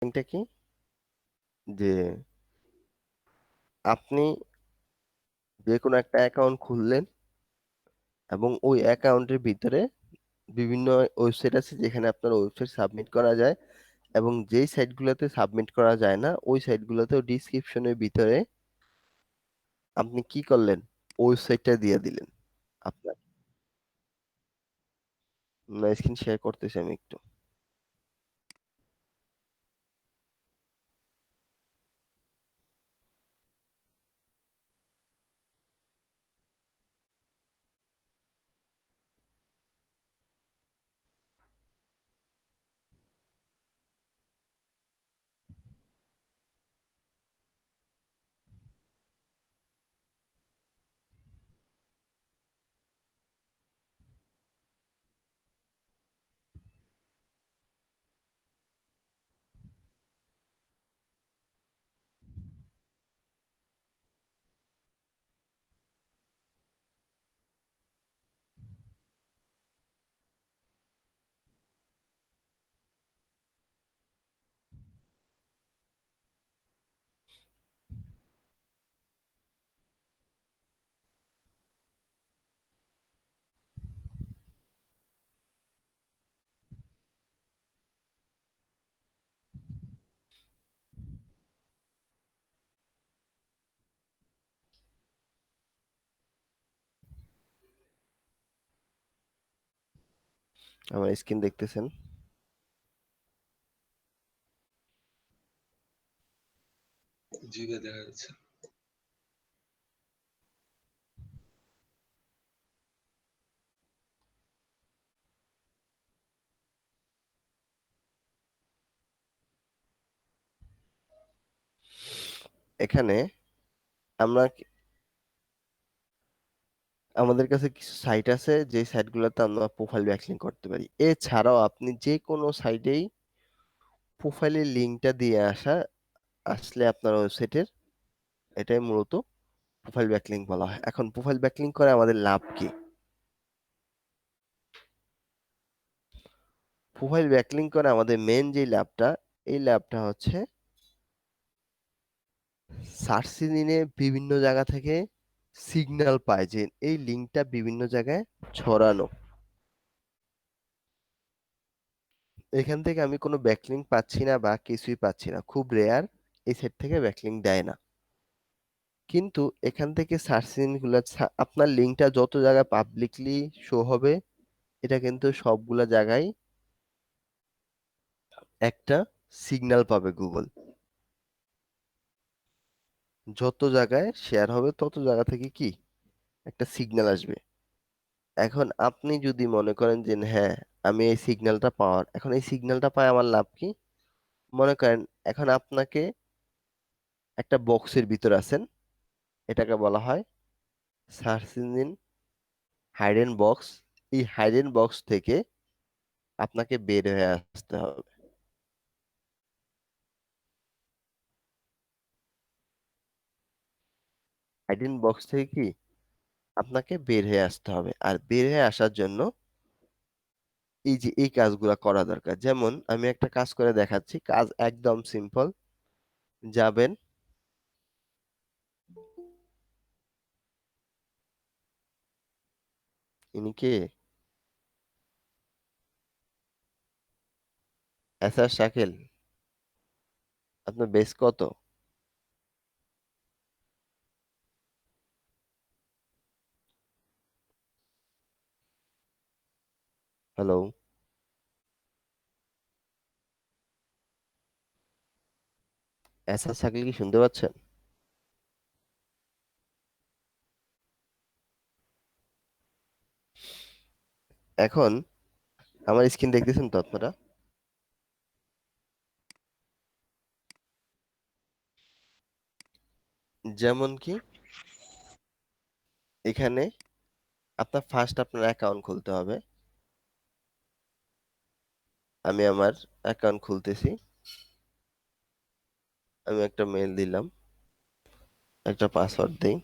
এটা কি যে আপনি যে কোনো একটা অ্যাকাউন্ট খুললেন এবং ওই অ্যাকাউন্টের ভিতরে বিভিন্ন ওয়েবসাইট আছে যেখানে আপনার ওয়েবসাইট সাবমিট করা যায়, এবং যেই সাইটগুলোতে সাবমিট করা যায় না ওই সাইটগুলোতেও ডিসক্রিপশনের ভিতরে আপনি কি করলেন, ওয়েবসাইটটা দিয়ে দিলেন আপনার। স্ক্রিন শেয়ার করতেছি আমি একটু। আমার স্ক্রিন দেখতেছেন? জি ভাই, দেখা যাচ্ছে। এখানে আমরা আমাদের কাছে কিছু সাইট আছে যে সাইটগুলোতে আমরা প্রোফাইল ব্যাকলিংক করতে পারি। এছাড়াও আপনি যে কোনো সাইটেই প্রোফাইলের লিঙ্কটা দিয়ে আসলে আপনার ওয়েবসাইটের, এটাই মূলত প্রোফাইল ব্যাকলিংক বলা হয়। এখন প্রোফাইল ব্যাকলিংক করে আমাদের লাভ কি? প্রোফাইল ব্যাকলিংক করে আমাদের মেন যে লাভটা, এই লাভটা হচ্ছে সার্চ ইঞ্জিনে বিভিন্ন জায়গা থেকে সিগন্যাল পায় যে এই লিঙ্কটা বিভিন্ন জায়গায় ছড়ানো। এখান থেকে আমি কোনো ব্যাকলিংক পাচ্ছি না বা কিছুই পাচ্ছি না, খুব রেয়ার এই সাইট থেকে ব্যাকলিংক দেয় না। কিন্তু এখান থেকে সার্চ ইঞ্জিনগুলো আপনার লিঙ্কটা যত জায়গায় পাবলিকলি শো হবে, এটা কিন্তু সবগুলা জায়গায় একটা সিগন্যাল পাবে গুগল। যত জায়গায় শেয়ার হবে তত জায়গা থেকে কি একটা সিগন্যাল আসবে। এখন আপনি যদি মনে করেন যে হ্যাঁ, আমি এই সিগন্যালটা পাওয়ার, এখন এই সিগন্যালটা পায় আমার লাভ কি? মনে করেন এখন আপনাকে একটা বক্সের ভিতর আছেন, এটাকে বলা হয় সার্চ ইঞ্জিন হাইডেন বক্স। এই হাইডেন বক্স থেকে আপনাকে বের হয়ে আসতে হবে। হাইডেন বক্স থেকে কি আপনাকে বের হয়ে আসতে হবে, আর বের হয়ে আসার জন্য এই যে এই কাজগুলা করা দরকার। যেমন আমি একটা কাজ করে দেখাচ্ছি, কাজ একদম সিম্পল। যাবেন, ইনি কে? এসআর শাকিল। আপনার বেস কত? হ্যালো? এসআর শাকিল কি শুনতে পাচ্ছেন? এখন আমার স্ক্রিন দেখতেছেন তো আপনারা? যেমন কি এখানে আপনার অ্যাকাউন্ট খুলতে হবে। আমি আমার অ্যাকাউন্ট খুলতেছি। আমি একটা মেল দিলাম, একটা পাসওয়ার্ড দিই।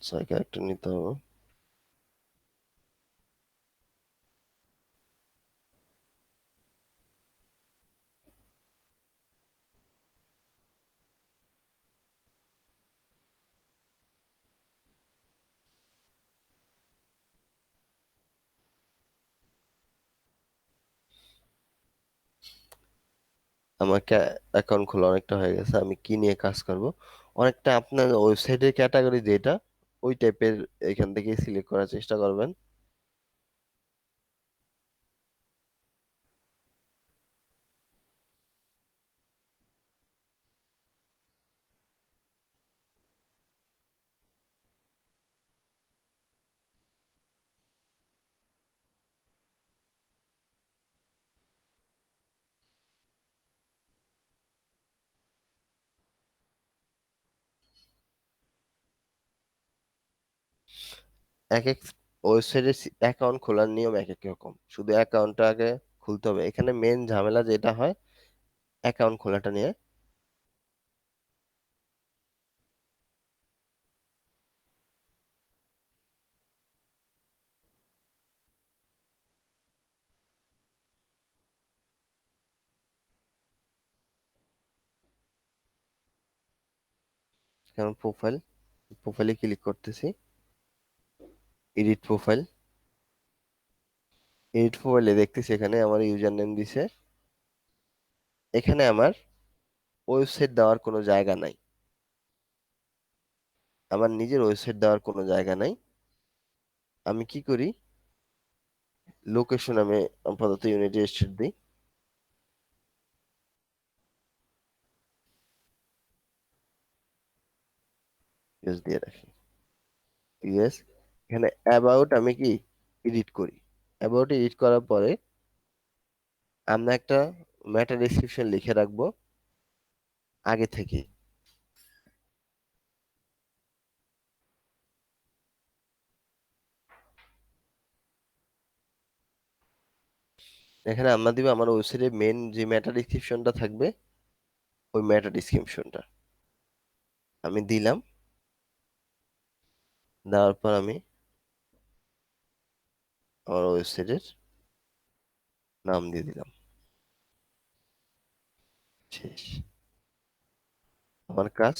ছয় ক্যারেক্টার নিতে হবে। আমার অ্যাকাউন্ট খোলা অনেকটা হয়ে গেছে, আমি কি নিয়ে কাজ করব অনেকটা আপনার ওয়েবসাইটের ক্যাটাগরি যেটা ওই টাইপের এখান থেকে সিলেক্ট করার চেষ্টা করবেন। এক এক ওয়েবসাইটের অ্যাকাউন্ট খোলার নিয়ম এক এক রকম, শুধু অ্যাকাউন্টটা আগে খুলতে হবে। এখানে মেন ঝামেলা যেটা হয় অ্যাকাউন্ট খোলাটা নিয়ে। যেমন প্রোফাইলে ক্লিক করতেছি, এডিট প্রোফাইল। এডিট প্রোফাইলে দেখতেছি এখানে আমার ইউজার নেম দিছে। এখানে আমার ওয়েবসাইট দেওয়ার কোনো জায়গা নাই, আমার নিজের ওয়েবসাইট দেওয়ার কোনো জায়গা নাই। আমি কি করি, লোকেশন আমি আপাতত ইউনাইটেড স্টেট দিই, ইউএস দিয়ে রাখি, ইউএস। এখানে অ্যাবাউট আমি কি এডিট করি। অ্যাবাউট এডিট করার পরে আমরা একটা মেটা ডেসক্রিপশন লিখে রাখবো আগে থেকে। এখানে আমরা দিব আমার ওয়েবসাইটের মেন যে মেটা ডেসক্রিপশনটা থাকবে, ওই মেটা ডেসক্রিপশনটা আমি দিলাম। দেওয়ার পর আমি আমার ওয়েবসাইটের নাম দিয়ে দিলাম, শেষ। আমার কাজ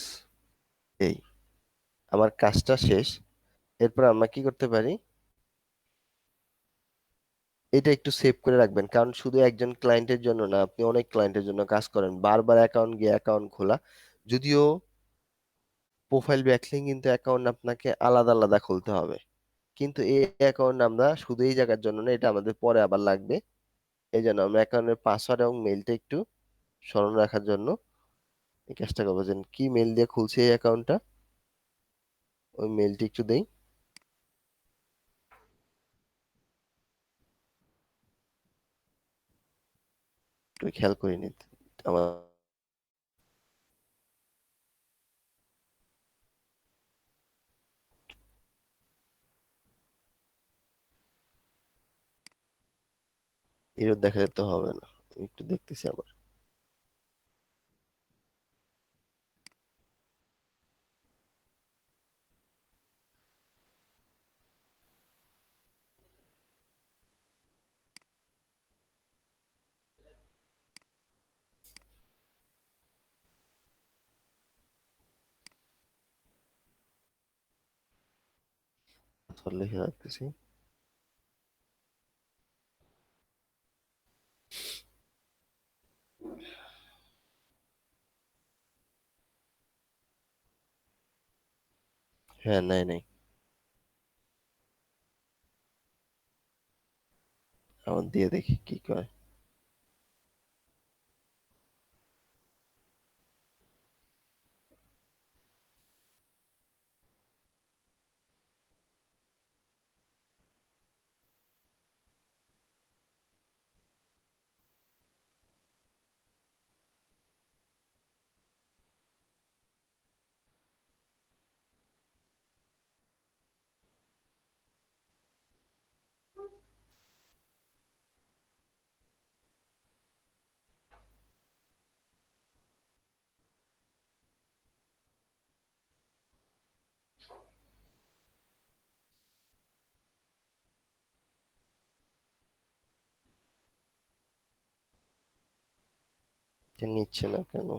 এই, আমার কাজটা শেষ। এরপর আমরা কি করতে পারি, এটা একটু সেভ করে রাখবেন, কারণ শুধু একজন ক্লায়েন্টের জন্য না, আপনি অনেক ক্লায়েন্টের জন্য কাজ করেন, বারবার অ্যাকাউন্ট গিয়ে অ্যাকাউন্ট খোলা। যদিও প্রোফাইল ব্যাকলিং কিন্তু অ্যাকাউন্ট আপনাকে আলাদা আলাদা খুলতে হবে, কিন্তু এই অ্যাকাউন্ট আমরা শুধু এই জায়গার জন্য না, এটা আমাদের পরে আবার লাগবে। এই জন্য আমরা অ্যাকাউন্টের পাসওয়ার্ড এবং মেইলটা একটু স্মরণ রাখার জন্য এই কাজটা করবো, যে কি মেইল দিয়ে খুলছে এই অ্যাকাউন্টটা, ওই মেইলটি একটু দেই। একটু খেয়াল করে নিতে আমার এরর দেখা যেতে হবে না, আমি একটু দেখতেছি আবার। পাসওয়ার্ড লিখে রাখতেছি। হ্যাঁ, নাই নাই, আমার দিয়ে দেখি কি করে। এটা নিচ্ছে না কেন?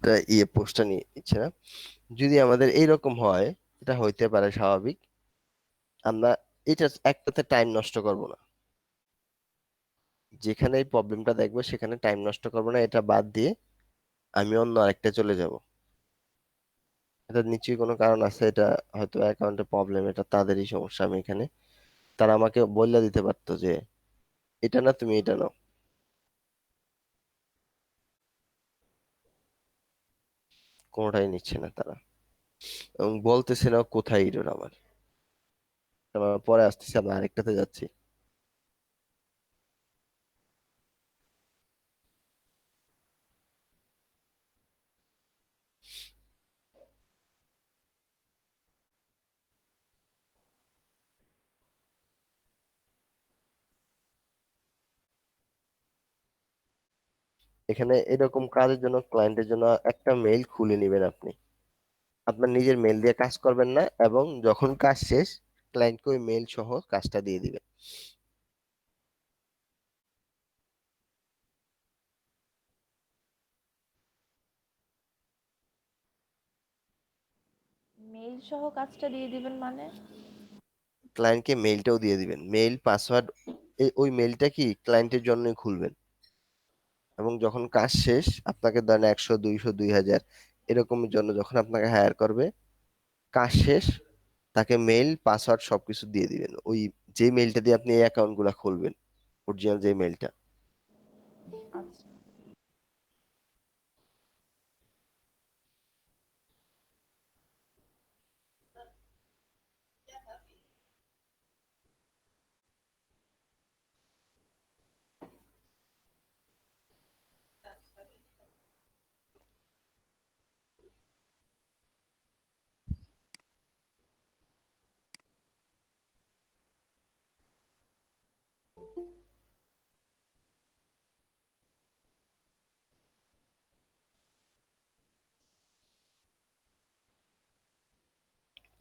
তা পোস্টটা নিচ্ছে না। যদি আমাদের এইরকম হয়, এটা হইতে পারে স্বাভাবিক, আমরা এটা একটাতে টাইম নষ্ট করব না। যেখানে এই প্রবলেমটা দেখবো সেখানে টাইম নষ্ট করব না, এটা বাদ দিয়ে আমি অন্য আরেকটা চলে যাব। এটা নিশ্চয়ই কোনো কারণ আছে, এটা হয়তো অ্যাকাউন্টে প্রবলেম, এটা তাদেরই সমস্যা। আমি এখানে, তারা আমাকে বলে দিতে পারতো যে এটা না, তুমি এটা নাও। কোনোটাই নিচ্ছে না তারা, এবং বলতেছে না কোথায় এরর আমার। আমরা পরে আসতেছি, আমরা আরেকটাতে যাচ্ছি। এখানে এরকম কাজের জন্য, ক্লায়েন্টের জন্য একটা মেইল খুলে নেবেন আপনি। আপনার নিজের মেইল দিয়ে কাজ করবেন না, এবং যখন কাজ শেষ ক্লায়েন্টকে ওই মেইল সহ কাজটা দিয়ে দিবেন। মেইল সহ কাজটা দিয়ে দিবেন মানে? ক্লায়েন্টকে মেইলটাও দিয়ে দিবেন, মেইল পাসওয়ার্ড। ওই মেইলটা কি ক্লায়েন্টের জন্যই খুলবেন, এবং যখন কাজ শেষ আপনাকে ধরেন 100, 200, 2000 এরকমের জন্য যখন আপনাকে হায়ার করবে, কাজ শেষ তাকে মেইল পাসওয়ার্ড সবকিছু দিয়ে দিবেন, ওই যে মেইলটা দিয়ে আপনি এই অ্যাকাউন্ট গুলা খুলবেন, অরিজিনাল যে মেইলটা। আচ্ছা।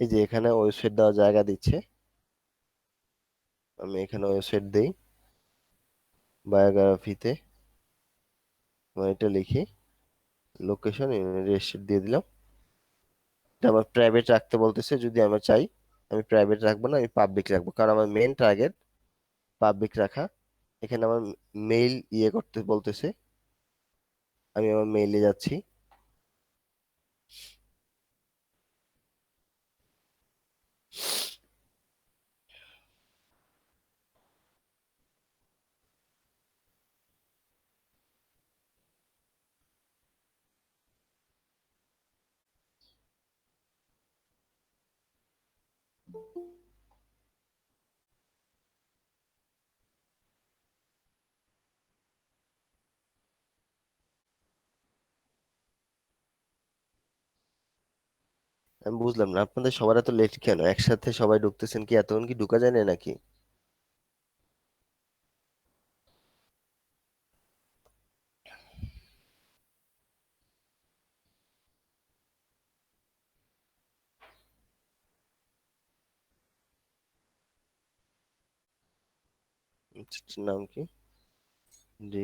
এই যে এখানে ওয়েবসাইট দেওয়ার জায়গা দিচ্ছে, আমি এখানে ওয়েবসাইট দেই, বায়োগ্রাফিতে এটা লিখি, লোকেশন ইউনাইটেড স্টেট দিয়ে দিলাম। এটা আমার প্রাইভেট রাখতে বলতেছে, যদি আমি চাই আমি প্রাইভেট রাখবো না, আমি পাবলিক রাখবো, কারণ আমার মেইন টার্গেট পাবলিক রাখা। এখানে আমার মেইল করতে বলতেছে, আমি আমার মেইলে যাচ্ছি। আমি বুঝলাম না আপনাদের সবার এত লেট কেন, একসাথে সবাই ঢুকতেছেন কি, এতক্ষণ কি ঢুকা যায় না নাকি? আচ্ছা, নাম কি? জি।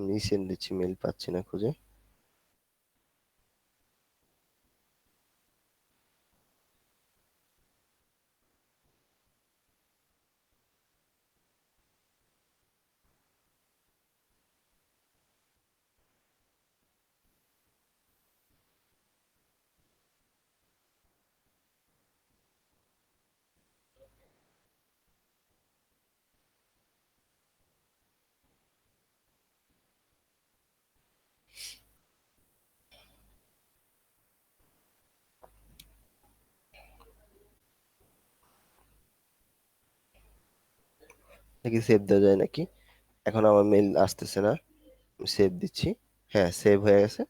রিসেন্ট দিচ্ছি, মেইল পাচ্ছি না খুঁজে। দেখি সেভ দেওয়া যায় নাকি। এখন আমার মেইল আসতেছে না, সেভ দিচ্ছি। হ্যাঁ, সেভ হয়ে গেছে।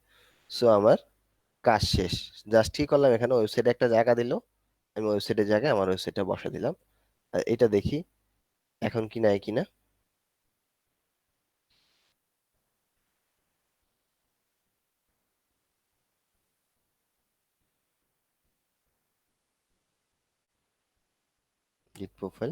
সো আমার কাজ শেষ। জাস্ট কি করলাম, এখানে ওয়েবসাইটে একটা জায়গা দিল, আমি ওয়েবসাইটের জায়গায় আমার ওয়েবসাইটটা বসা দিলাম। আর এটা দেখি এখন কি নাই কিনা। গিট প্রোফাইল,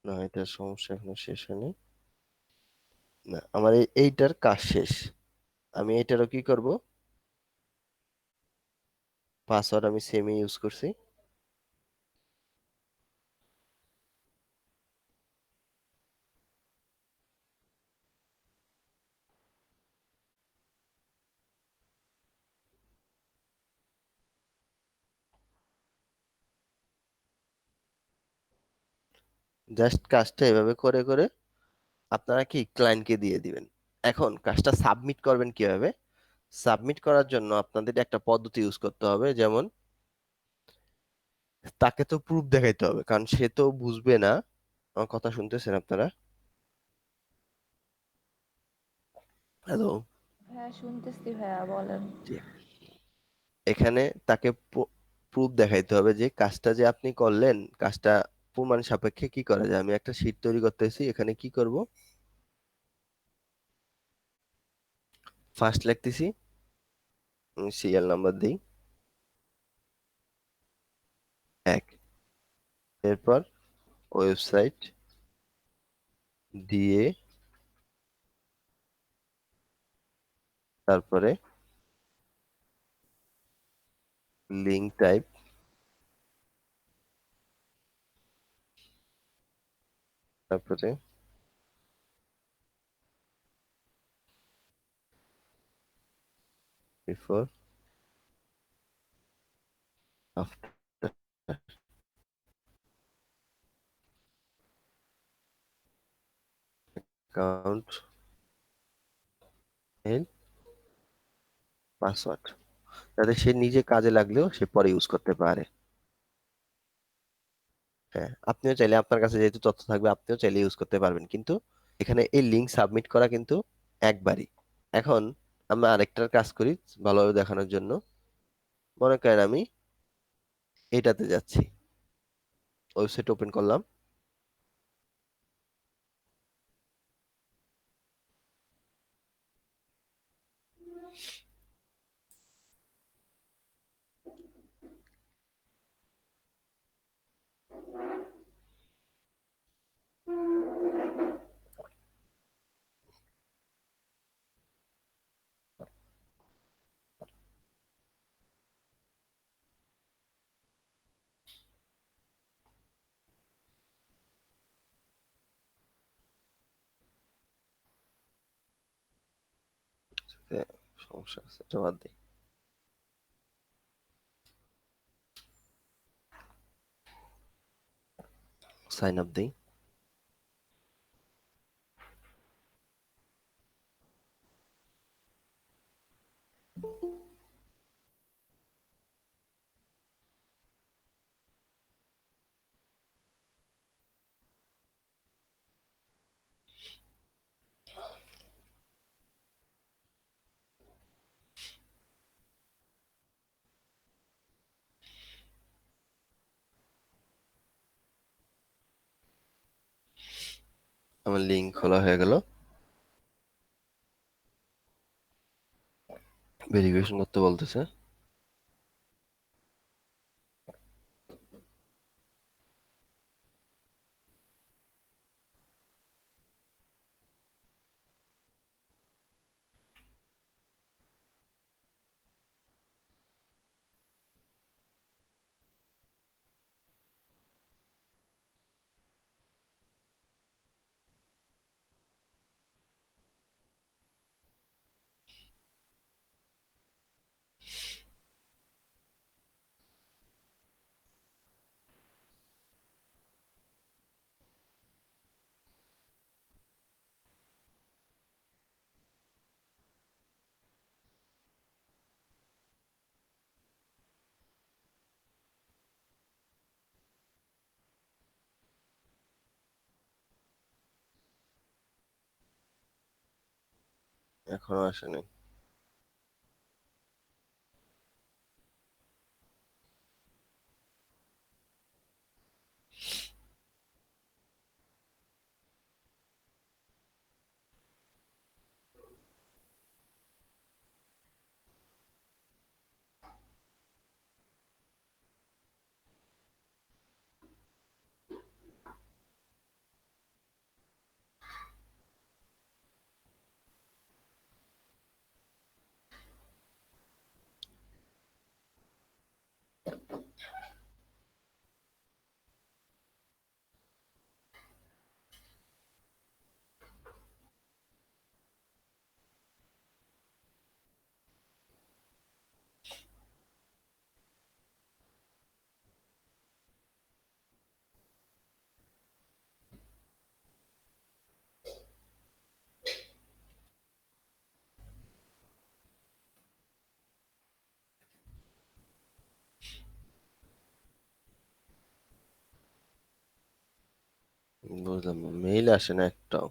না এটার সমস্যা এখনো শেষ হয়নি। না আমার এইটার কাজ শেষ। আমি এইটারও কি করব, পাসওয়ার্ড আমি সেমই ইউজ করছি। জাস্ট কাজটা এভাবে করে করে আপনারা কি ক্লায়েন্টকে দিয়ে দিবেন। এখন কাজটা সাবমিট করবেন কিভাবে? সাবমিট করার জন্য আপনাদের একটা পদ্ধতি ইউজ করতে হবে, যেমন তাকে তো প্রুফ দেখাইতে হবে, কারণ সে তো বুঝবে না। আমার কথা শুনতেছেন আপনারা? হ্যালো। হ্যাঁ, শুনতেছি ভাইয়া, বলেন। এখানে তাকে প্রুফ দেখাইতে হবে যে কাজটা যে আপনি করলেন, কাজটা প্রমাণ সাপেক্ষে কি করা যায়। আমি একটা শীট তৈরি করতেছি, এখানে কি করব, ফার্স্ট লিখতেছি, সিরিয়াল নাম্বার দিই 1, এরপর ওয়েবসাইট দিয়ে, তারপরে লিঙ্ক টাইপ, তারপরে before after, account, mail, password, যাতে সে নিজে কাজে লাগলেও সে পরে ইউজ করতে পারে। হ্যাঁ, আপনিও চাইলে, আপনার কাছে যেহেতু তথ্য থাকবে, আপনিও চাইলে ইউজ করতে পারবেন, কিন্তু এখানে এই লিঙ্ক সাবমিট করা কিন্তু একবারই। এখন আমরা আরেকটার কাজ করি ভালোভাবে দেখানোর জন্য। মনে করেন আমি এটাতে যাচ্ছি, ওয়েবসাইট ওপেন করলাম। হ্যাঁ, সমস্যা আছে, এটা বাদ দিই। সাইন আপ দিই। আমার লিঙ্ক খোলা হয়ে গেল। ভেরিফিকেশন করতে বলতেছে। এখনো আসেনি। বুঝলাম, মেইল আসে না একটাও।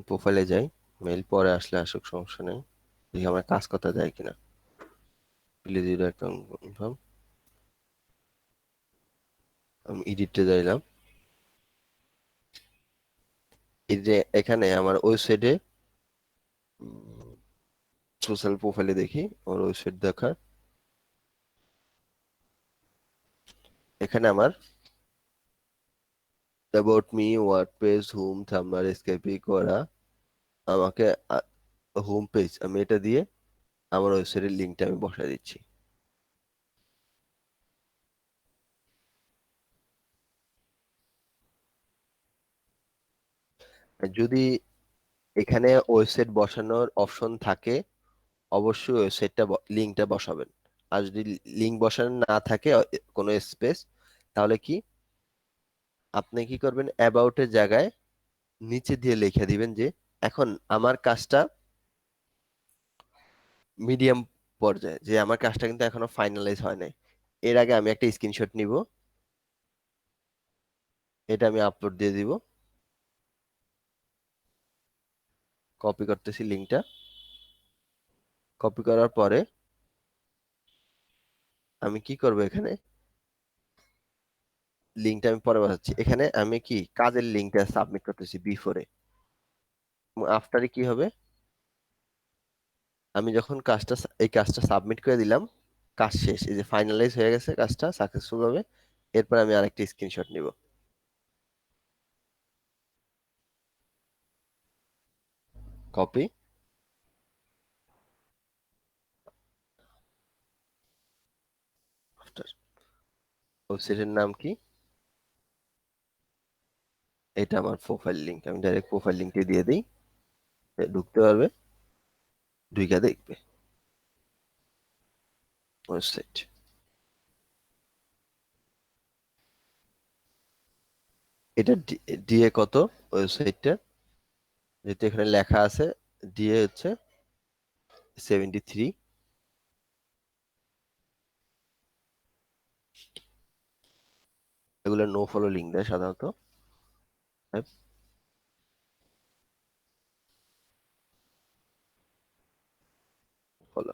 প্রোফাইলে যাই, মেইল পরে আসলে আসুক, সমস্যা নেই। দেখি আমার কাজ কথা যায় কিনা। Please your account confirm. আমি এডিটে যাইলাম। এই যে এখানে আমার ওয়েবসাইটে, সোশ্যাল প্রোফাইলে দেখি আমার ওয়েবসাইট দেখার। এখানে আমার about me, WordPress, home, thumbnail, এসকেপি করা, আমাকে হোম পেজ, আমি এটা দিয়ে আমার ওয়েবসাইটের লিঙ্কটা আমি বসায় দিচ্ছি। যদি এখানে ওয়েবসাইট বসানোর অপশন থাকে, অবশ্যই ওয়েবসাইটটা লিঙ্কটা বসাবেন। আর যদি লিঙ্ক বসানো না থাকে কোনো স্পেস, তাহলে কি আপনি কি করবেন, অ্যাবাউট এর জায়গায় নিচে দিয়ে লিখে দিবেন যে এখন আমার কাজটা মিডিয়াম পর্যায়ে, যে আমার কাজটা কিন্তু এখনো ফাইনালাইজ হয় নাই। এর আগে আমি একটা স্ক্রিনশট নিব, এটা আমি আপলোড দিয়ে দিব। কপি করতেছি লিঙ্কটা। কপি করার পরে আমি কি করব, এখানে লিঙ্কটা আমি পরে বসাচ্ছি। এখানে আমি কি কাজের লিঙ্কটা সাবমিট করতেছি বিফোরে। আফটারে কি হবে, আমি যখন এই কাজটা সাবমিট করে দিলাম, কাজ শেষ, এই যে ফাইনালাইজ হয়ে গেছে কাজটা সাকসেসফুল ভাবে। এরপর আমি আরেকটা স্ক্রিনশট নিব। কপি। আফটার, ওয়েবসাইটের নাম কি, এটা আমার প্রোফাইল লিংক, আমি ডাইরেক্ট প্রোফাইল লিংকে দিয়ে দিই। এ ঢুকতে পারবে, ঢুইকা দেখবে ওয়েবসাইট। এটা ডিএ কত ওয়েবসাইটটা, যেহেতু এখানে লেখা আছে ডিএ হচ্ছে 73। এগুলো নো ফলো লিঙ্ক দেয় সাধারণত। ফলো,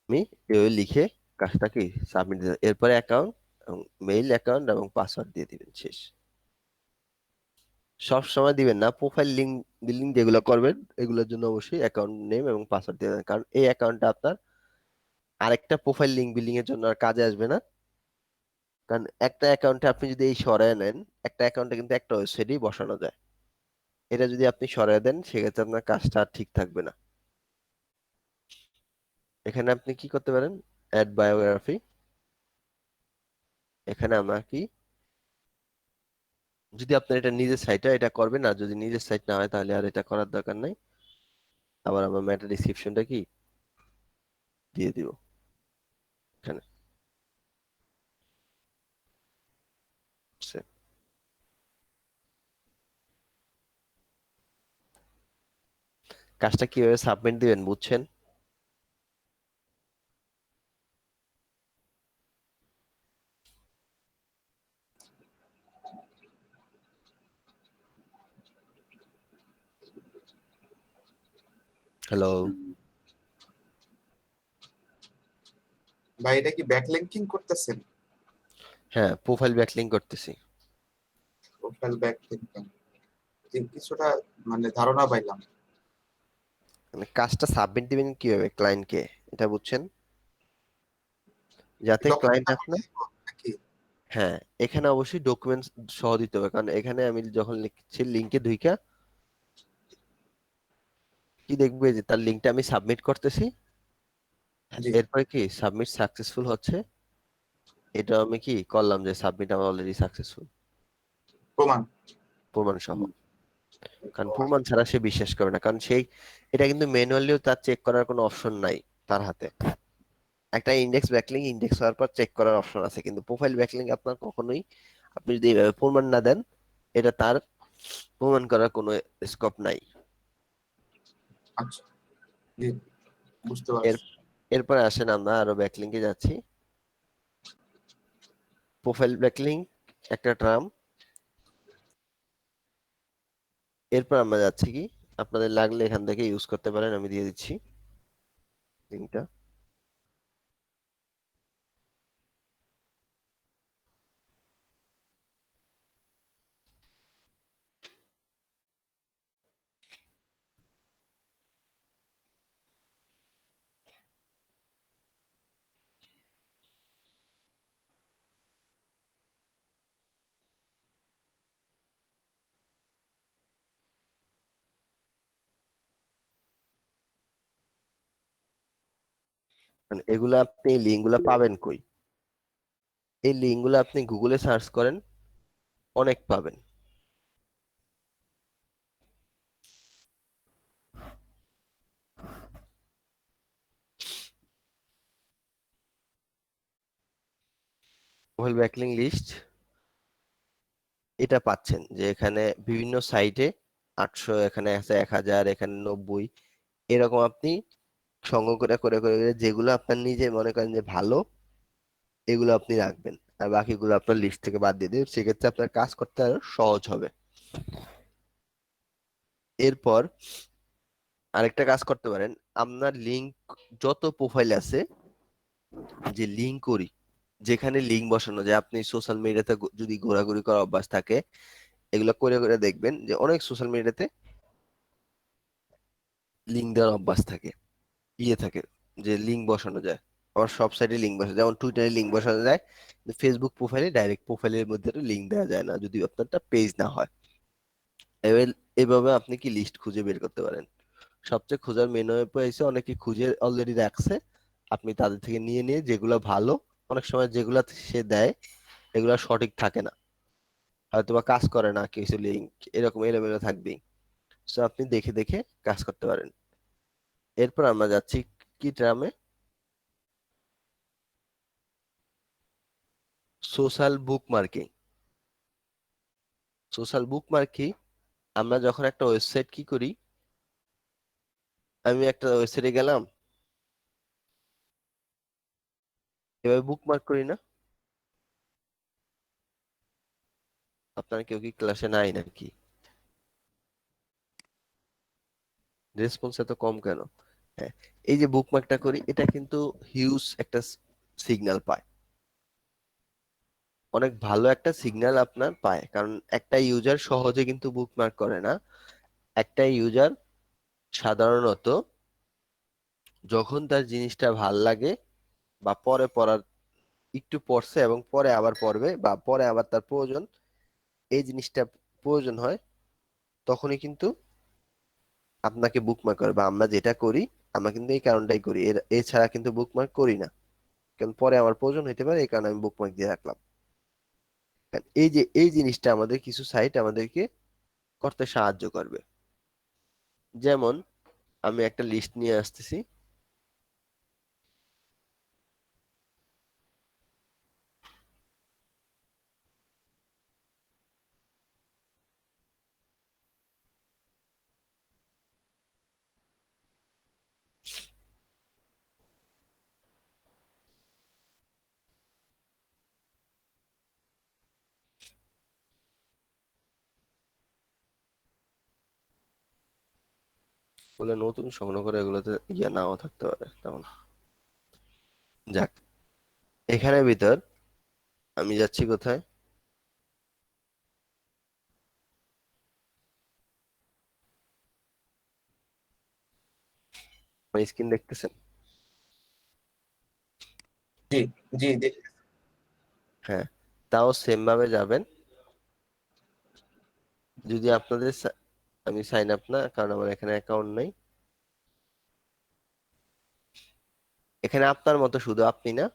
আমি এভাবে লিখে কাজটা কি সাবমিট দিতে, এরপরে অ্যাকাউন্ট এবং মেইল অ্যাকাউন্ট এবং পাসওয়ার্ড দিয়ে দিবেন, শেষ। সব সময় দিবেন না, প্রোফাইল লিংক বিল্ডিং যেগুলো করবেন এগুলোর জন্য অবশ্যই অ্যাকাউন্ট নেম এবং পাসওয়ার্ড দিয়ে দেবেন, কারণ এই অ্যাকাউন্টটা আপনার আরেকটা প্রোফাইল লিংক বিল্ডিং এর জন্য আর কাজে আসবে না। কারণ একটা অ্যাকাউন্টে আপনি যদি এই সরায় নেন, একটা অ্যাকাউন্টে কিন্তু একটা ওয়েবসাইটই বসানো যায়। এটা যদি আপনি সরায় দেন, সেক্ষেত্রে আপনার কাজটা আর ঠিক থাকবে না। এখানে আপনি কি করতে পারেন, অ্যাড বায়োগ্রাফি। এখানে আমরা কি, যদি আপনার এটা নিজের সাইট হয় এটা করবেন, আর যদি নিজের সাইট না হয় তাহলে আর এটা করার দরকার নাই। আবার আমরা মেটা ডিসক্রিপশনটা কি দিয়ে দিব এখানে। সে- কাজটা কিভাবে সাবমিট দিবেন বুঝছেন? হ্যালো। ভাই এটা কি ব্যাকলিংকিং করতেছেন? হ্যাঁ, প্রোফাইল ব্যাকলিং করতেছি। প্রোফাইল ব্যাকলিংকিং কিছুটা মানে ধারণা পাইলাম। মানে কাজটা সাবমিট দিবেন কিভাবে ক্লায়েন্টকে, এটা বুঝছেন? যাতে ক্লায়েন্ট ডকুমেন্ট আপনার, নাকি? হ্যাঁ, এখানে অবশ্যই ডকুমেন্টস সহ দিতে হবে, কারণ এখানে আমি যখন লিখছি লিঙ্কে ঢুইকা কি দেখবে যে তার লিঙ্কটা আমি সাবমিট করতেছি, জি, এরপরে কি সাবমিট সাকসেসফুল হচ্ছে, এটা আমি কি করলাম যে সাবমিট আমার অলরেডি সাকসেসফুল, প্রমাণ। প্রমাণ সহ। কারণ প্রমাণ ছাড়া সে বিশ্বাস করে না, কারণ সেই, এটা কিন্তু ম্যানুয়ালিও তার চেক করার কোনো অপশন নাই তার হাতে। একটা ইন্ডেক্স ব্যাকলিং ইন্ডেক্স হওয়ার পর চেক করার অপশন আছে, কিন্তু প্রোফাইল ব্যাকলিং আপনার কখনোই, আপনি যদি এইভাবে প্রমাণ না দেন, এটা তার প্রমাণ করার কোনো স্কোপ নাই। আচ্ছা, জি, বুঝতে এর পারছি। এরপরে আসেন আমরা আরো ব্যাকলিংকে যাচ্ছি। প্রোফাইল ব্যাকলিং একটা টার্ম। এরপর আমরা যাচ্ছি কি, আপনাদের লাগলে এখান থেকে ইউজ করতে পারেন, আমি দিয়ে দিচ্ছি লিঙ্কটা। মানে এগুলা আপনি লিঙ্কগুলা পাবেন কই? এই লিঙ্কগুলো আপনি গুগলে সার্চ করেন, অনেক পাবেন। প্রোফাইল ব্যাকলিং লিস্ট, এটা পাচ্ছেন যে এখানে বিভিন্ন সাইটে 800, এখানে আছে 1000, এখানে 90, এরকম আপনি সংগ্রহ করে করে করে করে যেগুলো আপনার নিজে মনে করেন যে ভালো, এগুলো আপনি রাখবেন, আর বাকিগুলো আপনার লিস্ট থেকে বাদ দিয়ে দিন, সেক্ষেত্রে আপনার কাজ করতে আরো সহজ হবে। এরপর আরেকটা কাজ করতে পারেন, আপনার লিঙ্ক যত প্রোফাইল আছে, যে লিঙ্ক করি, যেখানে লিঙ্ক বসানো যায়, আপনি সোশ্যাল মিডিয়াতে যদি ঘোরাঘুরি করার অভ্যাস থাকে, এগুলো করে করে দেখবেন যে অনেক সোশ্যাল মিডিয়াতে লিঙ্ক দেওয়ার অভ্যাস থাকে, ইয়ে থাকে, যে লিঙ্ক বসানো যায়। আবার সব সাইটে লিঙ্ক বসানো, যেমন টুইটারে লিঙ্ক বসানো যায়, কিন্তু ফেসবুক প্রোফাইলে ডাইরেক্ট প্রোফাইলের মধ্যে লিঙ্ক দেওয়া যায় না যদি আপনারটা পেজ না হয়। এবার এভাবে আপনি কি লিস্ট খুঁজে বের করতে পারেন। সবচেয়ে খোঁজার মেনু এসে অনেকে খুঁজে অলরেডি রাখছে, আপনি তাদের থেকে নিয়ে নিয়ে যেগুলো ভালো, অনেক সময় যেগুলা সে দেয় এগুলা সঠিক থাকে না, হয়তোবা কাজ করে না, কিছু লিঙ্ক এরকম এলোমেলো থাকবেই। তো আপনি দেখে দেখে কাজ করতে পারেন। এরপর আমরা যাচ্ছি কি ট্রামে, সোশ্যাল বুক মার্কিং। সোশ্যাল বুক মার্কিং, আমরা যখন একটা ওয়েবসাইট কি করি, আমি একটা ওয়েবসাইটে গেলাম, এভাবে বুকমার্ক করি না? আপনারা কেউ কি ক্লাসে নাই নাকি? রেসপন্স এত কম কেন? হ্যাঁ, এই যে বুকমার্কটা করি, এটা কিন্তু হিউজ একটা সিগন্যাল পায়, অনেক ভালো একটা সিগন্যাল আপনার পায়, কারণ একটা ইউজার সহজে কিন্তু বুকমার্ক করে না। একটা ইউজার সাধারণত যখন তার জিনিসটা ভাল লাগে, বা পরে পড়ার, একটু পড়ছে এবং পরে আবার পড়বে, বা পরে আবার তার প্রয়োজন, এই জিনিসটা প্রয়োজন হয়, তখনই কিন্তু আপনাকে বুকমার্ক করে, বা আমরা যেটা করি আমরা কিন্তু এই কারণটাই করি, এছাড়া কিন্তু বুকমার্ক করি না, কারণ পরে আমার প্রয়োজন হতে পারে, এই কারণে আমি বুকমার্ক দিয়ে রাখলাম। কারণ এই যে এই জিনিসটা আমাদের কিছু সাইট আমাদেরকে করতে সাহায্য করবে। যেমন আমি একটা লিস্ট নিয়ে আসতেছি। বলে নতুন সংগ্রহ করে এগুলোতে ইয়া নাও থাকতে পারে তেমন। যাক, এখানে ভিতর আমি যাচ্ছি কোথায়? স্ক্রিন দেখতেছেন? জি জি হ্যাঁ, তাও সেম ভাবে যাবেন। যদি আপনাদের আমি সাইন আপ না, কারণ আমার এখানে অ্যাকাউন্ট নেই। এখানে আপনার মতো শুধু আপনি না,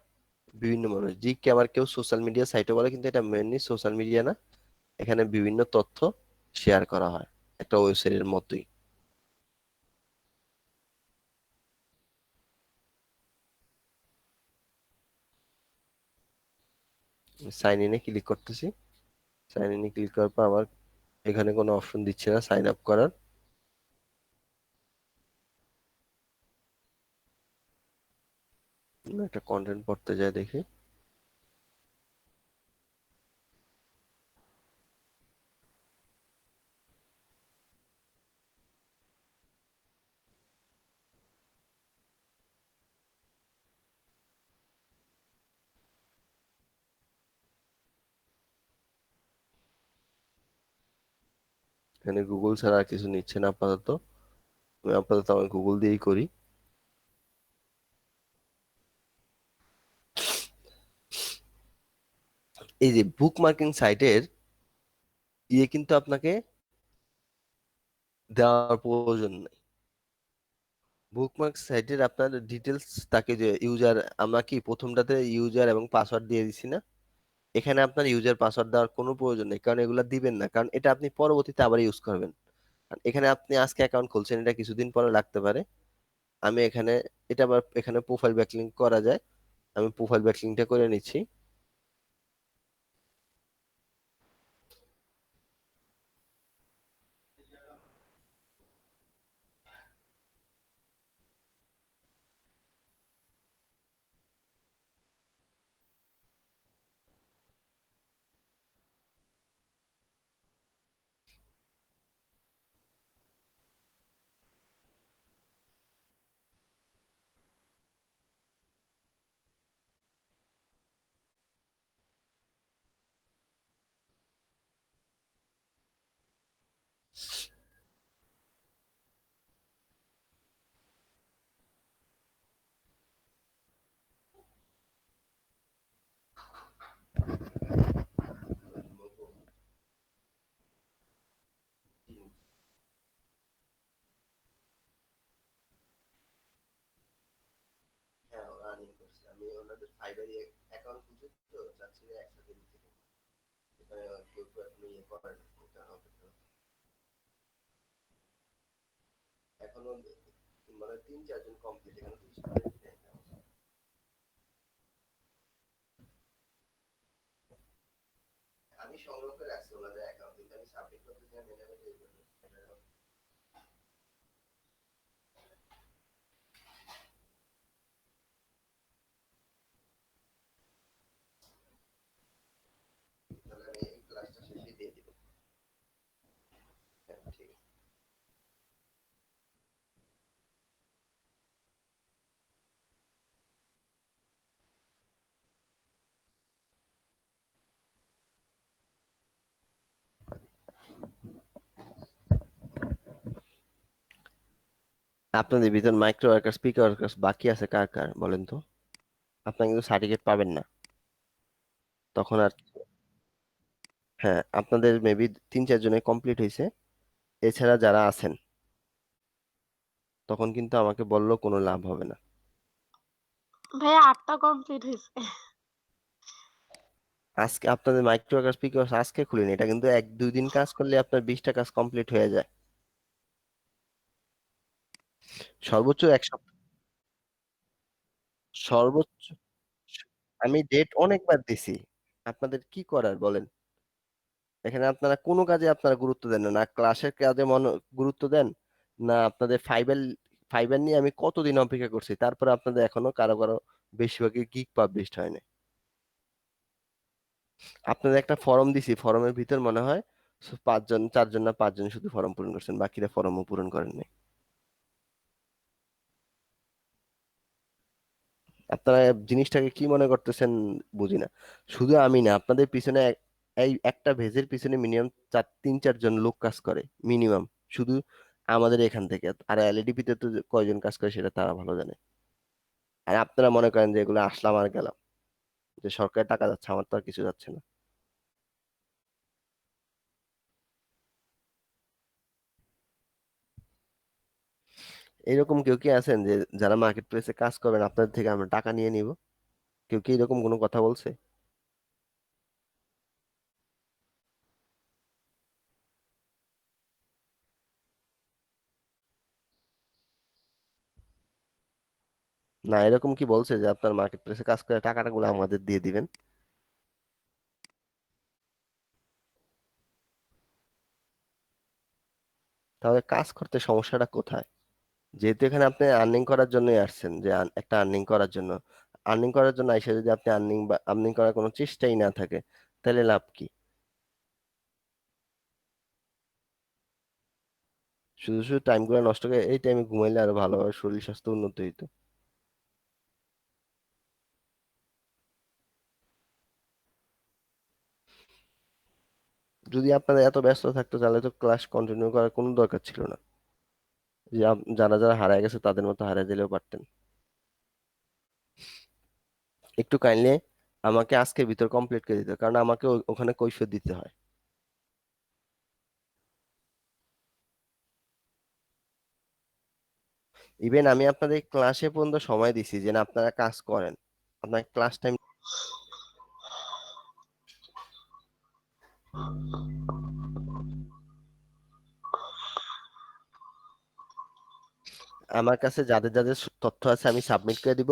বিভিন্ন মানুষ, জি কে আবার কেউ সোশ্যাল মিডিয়া সাইটে বলে, কিন্তু এটা মেনলি সোশ্যাল মিডিয়া না, এখানে বিভিন্ন তথ্য শেয়ার করা হয় একটা ওয়েবসাইটের মতোই। সাইন ইনে ক্লিক করতেছি। সাইন ইনে ক্লিক করার পর আমার এখানে কোনো অপশন দিচ্ছে না সাইন আপ করার। একটা কন্টেন্ট পড়তে যায় দেখি। এখানে গুগল ছাড়া আর কিছু নিচ্ছে না আপাতত। আমি গুগল দিয়েই করি। এই যে বুক মার্কিং সাইটের কিন্তু আপনাকে দেওয়ার প্রয়োজন নেই। বুকমার্ক সাইটের আপনার ডিটেলস তাকে, যে ইউজার, আমরা কি প্রথমটাতে ইউজার এবং পাসওয়ার্ড দিয়ে দিছি না, এখানে আপনার ইউজার পাসওয়ার্ড দেওয়ার কোনো প্রয়োজন নেই, কারণ এগুলো দিবেন না, কারণ এটা আপনি পরবর্তীতে আবার ইউজ করবেন। কারণ এখানে আপনি আজকে অ্যাকাউন্ট খুলছেন, এটা কিছুদিন পরে লাগতে পারে। আমি এখানে, এটা আবার এখানে প্রোফাইল ব্যাকলিংক করা যায়, আমি প্রোফাইল ব্যাকলিংকটা করে নিচ্ছি। হ্যাঁ, রানিং করছি আমি, ওনাদের ফাইবারে অ্যাকাউন্ট খুলতে তো চাচ্ছি না একসাথে দিতে। এখানে কেউ তো এখন ইয়ে করে না, এটা হবে না। এখনো মানে 3-4 জন কমপ্লিট, এখানে তো student নেই। আমি সংগ্রহ করে রাখছি ওনাদের অ্যাকাউন্ট, কিন্তু আমি সাবমিট করতে চাই ম্যানেজার এই জন্য। তাহলে আমি এই ক্লাসটা শেষে দিয়ে দিব। হ্যাঁ, ঠিক আছে। আপনাদের ভিতর মাইক্রো ওয়ার্কার, স্পিকার ওয়ার্কার বাকি আছে কার কার বলেন তো? আপনারা কিন্তু সার্টিফিকেট পাবেন না তখন আর। হ্যাঁ, আপনাদের মেবি 3-4 জনের কমপ্লিট হয়েছে, এছাড়া যারা আছেন তখন কিন্তু আমাকে বললো কোনো লাভ হবে না। ভাইয়া 8টা কমপ্লিট হয়েছে। আজকে আপনাদের মাইক্রো স্পিকার আজকে খুলিনি, এটা কিন্তু 1-2 দিন কাজ করলে আপনার 20টা কাজ কমপ্লিট হয়ে যায়। সর্বোচ্চ এক সপ্তাহ, সর্বোচ্চ। আমি ডেট অনেকবার দিছি, আপনাদের কি করার বলেন? এখানে আপনারা কোনো কাজে আপনারা গুরুত্ব দেন না, না ক্লাসের কাজে গুরুত্ব দেন, না আপনাদের ফাইবার নিয়ে আমি কতদিন অপেক্ষা করছি, তারপরে আপনাদের এখনো কারো কারো বেশিরভাগই গিগ পাবলিশড হয়নি। আপনাদের একটা ফর্ম দিছি, ফর্মের ভিতর মনে হয় 5জন 4জন না 5জন শুধু ফর্ম পূরণ করছেন, বাকিরা ফর্মও পূরণ করেননি। আপনারা জিনিসটাকে কি মনে করতেছেন বুঝি না। শুধু আমি না, আপনাদের পিছনে এই একটা ভেজের পিছনে মিনিমাম 3-4জন লোক কাজ করে মিনিমাম, শুধু আমাদের এখান থেকে। আর এলইডিপিতে তো কয়জন কাজ করে সেটা তারা ভালো জানে। আর আপনারা মনে করেন যে এগুলো আসলাম আর গেলাম, যে সরকারের টাকা যাচ্ছে, আমার তো আর কিছু যাচ্ছে না। এরকম কেউ কি আছেন যে যারা মার্কেট প্লেসে কাজ করবেন আপনাদের থেকে আমরা টাকা নিয়ে নিব? কেউ কি এরকম কোনো কথা বলছে? না, এরকম কি বলছে যে আপনার মার্কেট প্লেসে কাজ করে টাকাটা গুলো আমাদের দিয়ে দিবেন? তাহলে কাজ করতে সমস্যাটা কোথায়? যেহেতু এখানে আপনি আর্নিং করার জন্যই আসছেন, যে একটা আর্নিং করার জন্য, আর্নিং করার জন্য এসে যদি আপনি আর্নিং করার কোনো চেষ্টাই না থাকে, তাহলে লাভ কি? শুধু শুধু টাইম গুলো নষ্ট করে, এই টাইমে ঘুমাইলে আরো ভালোভাবে শরীর স্বাস্থ্য উন্নত হইতো। যদি আপনারা এত ব্যস্ত থাকতো তাহলে তো ক্লাস কন্টিনিউ করার কোনো দরকার ছিল না, যে যারা যারা হারায় গেছে তাদের মতো হারায় দিলেও পারতেন। একটু কাইন্ডলি আমাকে আজকের ভিতর কমপ্লিট করে দিতে, কারণ আমাকে ওখানে কৈফিয়ত দিতে হয়। ইভেন আমি আপনাদের ক্লাসে পর্যন্ত সময় দিছি যে না আপনারা কাজ করেন, আপনার ক্লাস টাইম। আমার কাছে যাদের যাদের তথ্য আছে আমি সাবমিট করে দিব।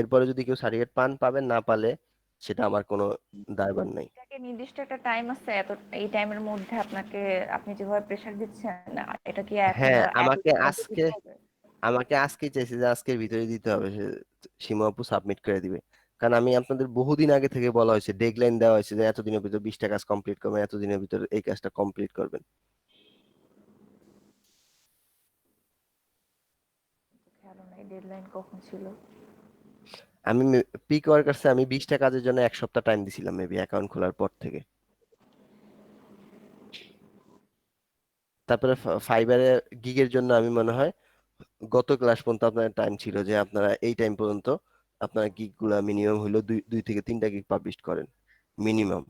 এরপরে যদি কেউ সার্টিফিকেট পান পাবেন, না পালে সেটা আমার কোনো দায়ভার নেই। এটাকে নির্দিষ্ট একটা টাইম আছে, এত এই টাইমের মধ্যে আপনাকে, আপনি যেভাবে প্রেসার দিচ্ছেন এটা কি এখন হ্যাঁ, একই মধ্যে দিতে হবে? আমাকে আজকেই চাইছে যে আজকের ভিতরে দিতে হবে, সীমা আপু সাবমিট করে দিবে। কারণ আমি আপনাদের বহুদিন আগে থেকে বলা হয়েছে, ডেডলাইন দেওয়া হয়েছে যে এতদিনের ভিতর 20টা কাজ কমপ্লিট করবেন, এতদিনের ভিতর এই কাজটা কমপ্লিট করবেন। খেয়াল নাই ডেডলাইন কখন ছিল। আমি পিক ওয়ার্কার্সে আমি 20টা কাজের জন্য 1 সপ্তাহ টাইম দিছিলাম মেবি অ্যাকাউন্ট খোলার পর থেকে। তারপরে ফাইবারে গিগের জন্য আমি মনে হয় গত ক্লাস পর্যন্ত আপনার টাইম ছিল যে আপনারা এই টাইম পর্যন্ত আপনার গিগ গুলা মিনিমাম হলো 2 থেকে 3টা গিগ পাবলিশ করেন মিনিমাম।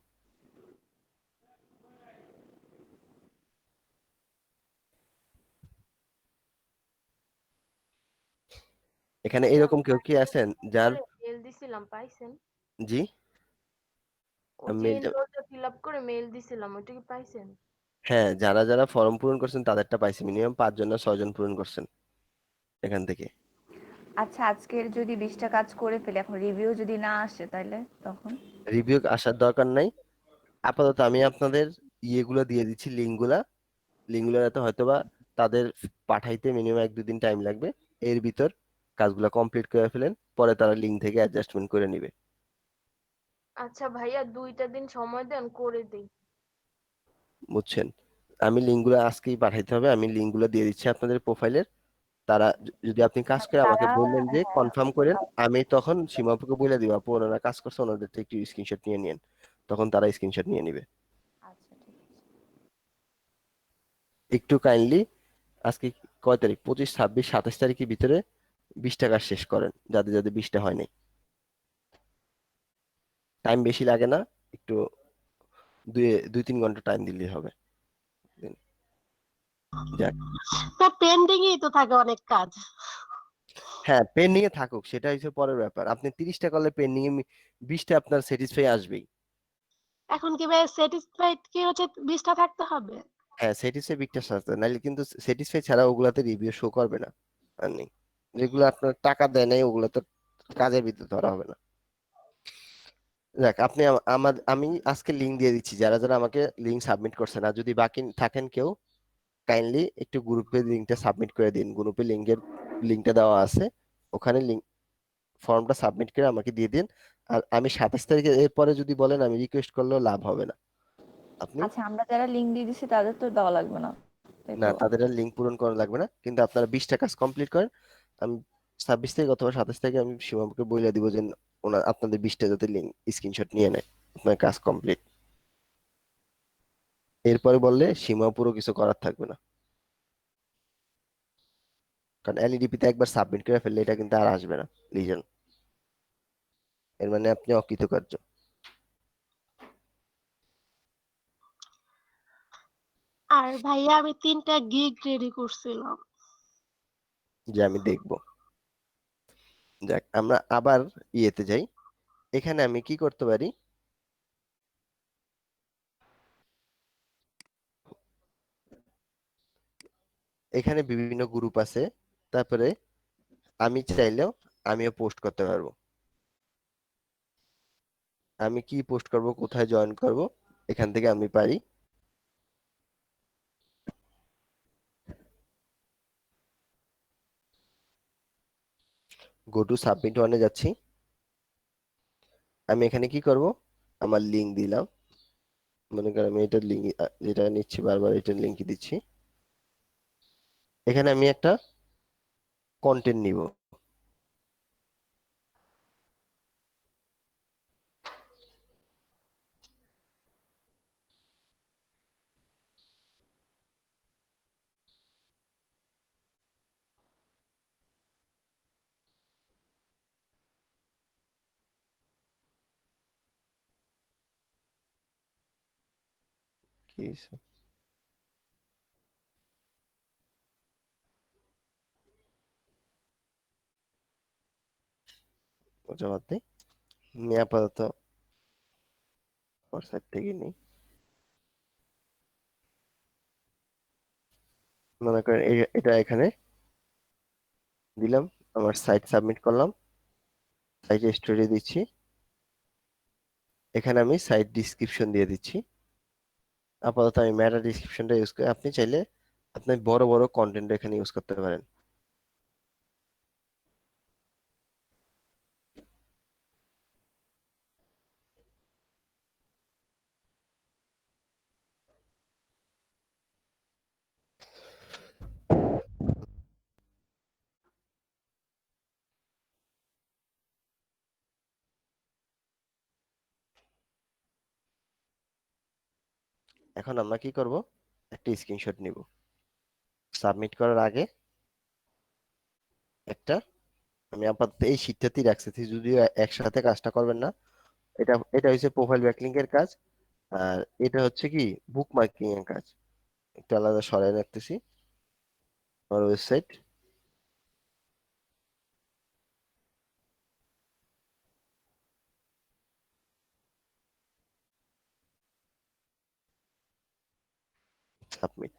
এখানে ভাইয়া এরকম কেউ কি আছেন যার? করে মেল দিছিলাম, পাইছেন? জি, ওই যে মেলটা। এনরোলটা ফিল আপ করে মেল দিছিলাম, ওইটা কি পাইছেন? হ্যাঁ, যারা যারা ফর্ম পূরণ করছেন তাদেরটা পাইছি, মিনিমাম 5জন না 6জন পূরণ করছেন এখান থেকে। আচ্ছা, আজকের যদি 20টা কাজ করে ফেলে, এখন রিভিউ যদি না আসে তাহলে তখন? রিভিউ আসার দরকার নাই। আপাতত আমি আপনাদের ইয়েগুলো দিয়ে দিচ্ছি, লিঙ্কগুলোতে হয়তোবা তাদের পাঠাইতে মিনিমাম 1-2 দিন টাইম লাগবে। এর ভিতর কাজগুলো কমপ্লিট করে ফেলেন, পরে তারা লিঙ্ক থেকে অ্যাডজাস্টমেন্ট করে নিবে। আচ্ছা ভাইয়া 2টা দিন সময় দেন, করে দেই। বুঝছেন? আমি লিঙ্কগুলো আজকেই পাঠাইতে হবে, আমি লিঙ্কগুলো দিয়ে দিচ্ছি আপনাদের প্রোফাইলের। তারা যদি আপনি কাজ করে আমাকে তারা, বললেন যে হ্যাঁ, কনফার্ম করেন, আমি তখন সীমাপুকে বলে দিব আপু ওনারা কাজ করছে, ওনাদের থেকে একটু স্ক্রিনশট নিয়ে নিন। তখন তারা স্ক্রিনশট নিয়ে নিবে। আচ্ছা ঠিক আছে। একটু কাইন্ডলি আজকে কয় তারিখ, 25, 26, 27 তারিখের ভিতরে 20টা কাজ শেষ করেন, যাদের যাদের 20টা হয়নি। টাইম বেশি লাগে না, একটু 2-3 ঘন্টা টাইম দিলেই হবে। যাক, তা পেন্ডিংই তো থাকে অনেক কাজ। হ্যাঁ পেন্ডিং এ থাকুক, সেটা হচ্ছে পরের ব্যাপার। আপনি 30টা করলে পেন্ডিং এ 20টা আপনার স্যাটিসফাই আসবেই। এখন কি ভাই স্যাটিসফাইড কি হচ্ছে 20টা থাকতে হবে? হ্যাঁ স্যাটিসফাই বিগটা সাজতে, নাহলে কিন্তু স্যাটিসফাই ছাড়া ওগুলাতে রিভিউ শো করবে না। আর্নিং যেগুলো আপনার টাকা দেয় নাই ওগুলো তো কাজের ভিতরে ধরা হবে না। দেখ আপনি আমি আজকে লিঙ্ক দিয়ে দিচ্ছি, যারা যারা আমাকে লিঙ্ক সাবমিট করছেন, আর যদি বাকি থাকেন কেউ কাইন্ডলি একটু গ্রুপে লিঙ্কটা সাবমিট করে দিন। গ্রুপে লিঙ্কটা দেওয়া আছে, ওখানে লিঙ্ক ফর্মটা সাবমিট করে আমাকে দিয়ে দিন। আর আমি 27 তারিখে এরপরে যদি বলেন আমি রিকোয়েস্ট করলেও লাভ হবে না। আপনি আচ্ছা, আমরা যারা লিংক দিয়ে দিচ্ছি তাদের তো দেওয়া লাগবে না, তাই না, তো? তাদের লিঙ্ক পূরণ করা লাগবে না, কিন্তু আপনারা 20টা কাজ কমপ্লিট করেন। আমি 26 তারিখ অথবা 27 তারিখে আমি সীমাকে বলে দিব যে আপনাদের 20টা যাতে লিঙ্ক স্ক্রিনশট নিয়ে নেয়, আপনার কাজ কমপ্লিট। এরপরে বললে সীমা পুরো কিছু করার থাকবে না, কারণ এলইডিপি তে একবার সাবমিট করে ফেললে এটা কিন্তু আর আসবে না লিজেন, এর মানে আপনি অকৃতকার্য। আর ভাইয়া আমি 3টা গিগ রেডি করছিলাম। যে আমি দেখব। যাক আমরা আবার ইয়েতে যাই। এখানে আমি কি করতে পারি, এখানে বিভিন্ন গ্রুপ আছে, তারপরে আমি চাইলেও আমিও পোস্ট করতে পারবো। আমি কি পোস্ট করব, কোথায় জয়েন করব, এখান থেকে আমি পারি। গো টু সাবমিট ওয়ানে যাচ্ছি। আমি এখানে কি করব, আমার লিঙ্ক দিলাম, মনে করেন আমি এটার লিঙ্ক যেটা নিচ্ছি বারবার এটার লিঙ্কই দিচ্ছি। এখানে আমি একটা কন্টেন্ট নিব। কি হইছে? ওটা বাদ দেই, আমি আপাতত ওয়েবসাইট থেকে নিই। মনে করেন এটা এখানে দিলাম, আমার সাইট সাবমিট করলাম, সাইটে স্টোরি দিচ্ছি, এখানে আমি সাইট ডিসক্রিপশন দিয়ে দিচ্ছি। আপাতত আমি মেটা ডিসক্রিপশনটা ইউজ করি, আপনি চাইলে আপনি বড় বড় কন্টেন্ট এখানে ইউজ করতে পারেন। এখন আমরা কি করব, একটা স্ক্রিনশট নিব সাবমিট করার আগে। একটা আমি আপাতত এই শীটটাতেই রাখছি, যদিও একসাথে কাজটা করবেন না। এটা এটা হচ্ছে প্রোফাইল ব্যাকলিংক এর কাজ, আর এটা হচ্ছে কি বুক মার্কিং এর কাজ। একটু আলাদা সরাই রাখতেছি আমার ওয়েবসাইট। সাবমিট।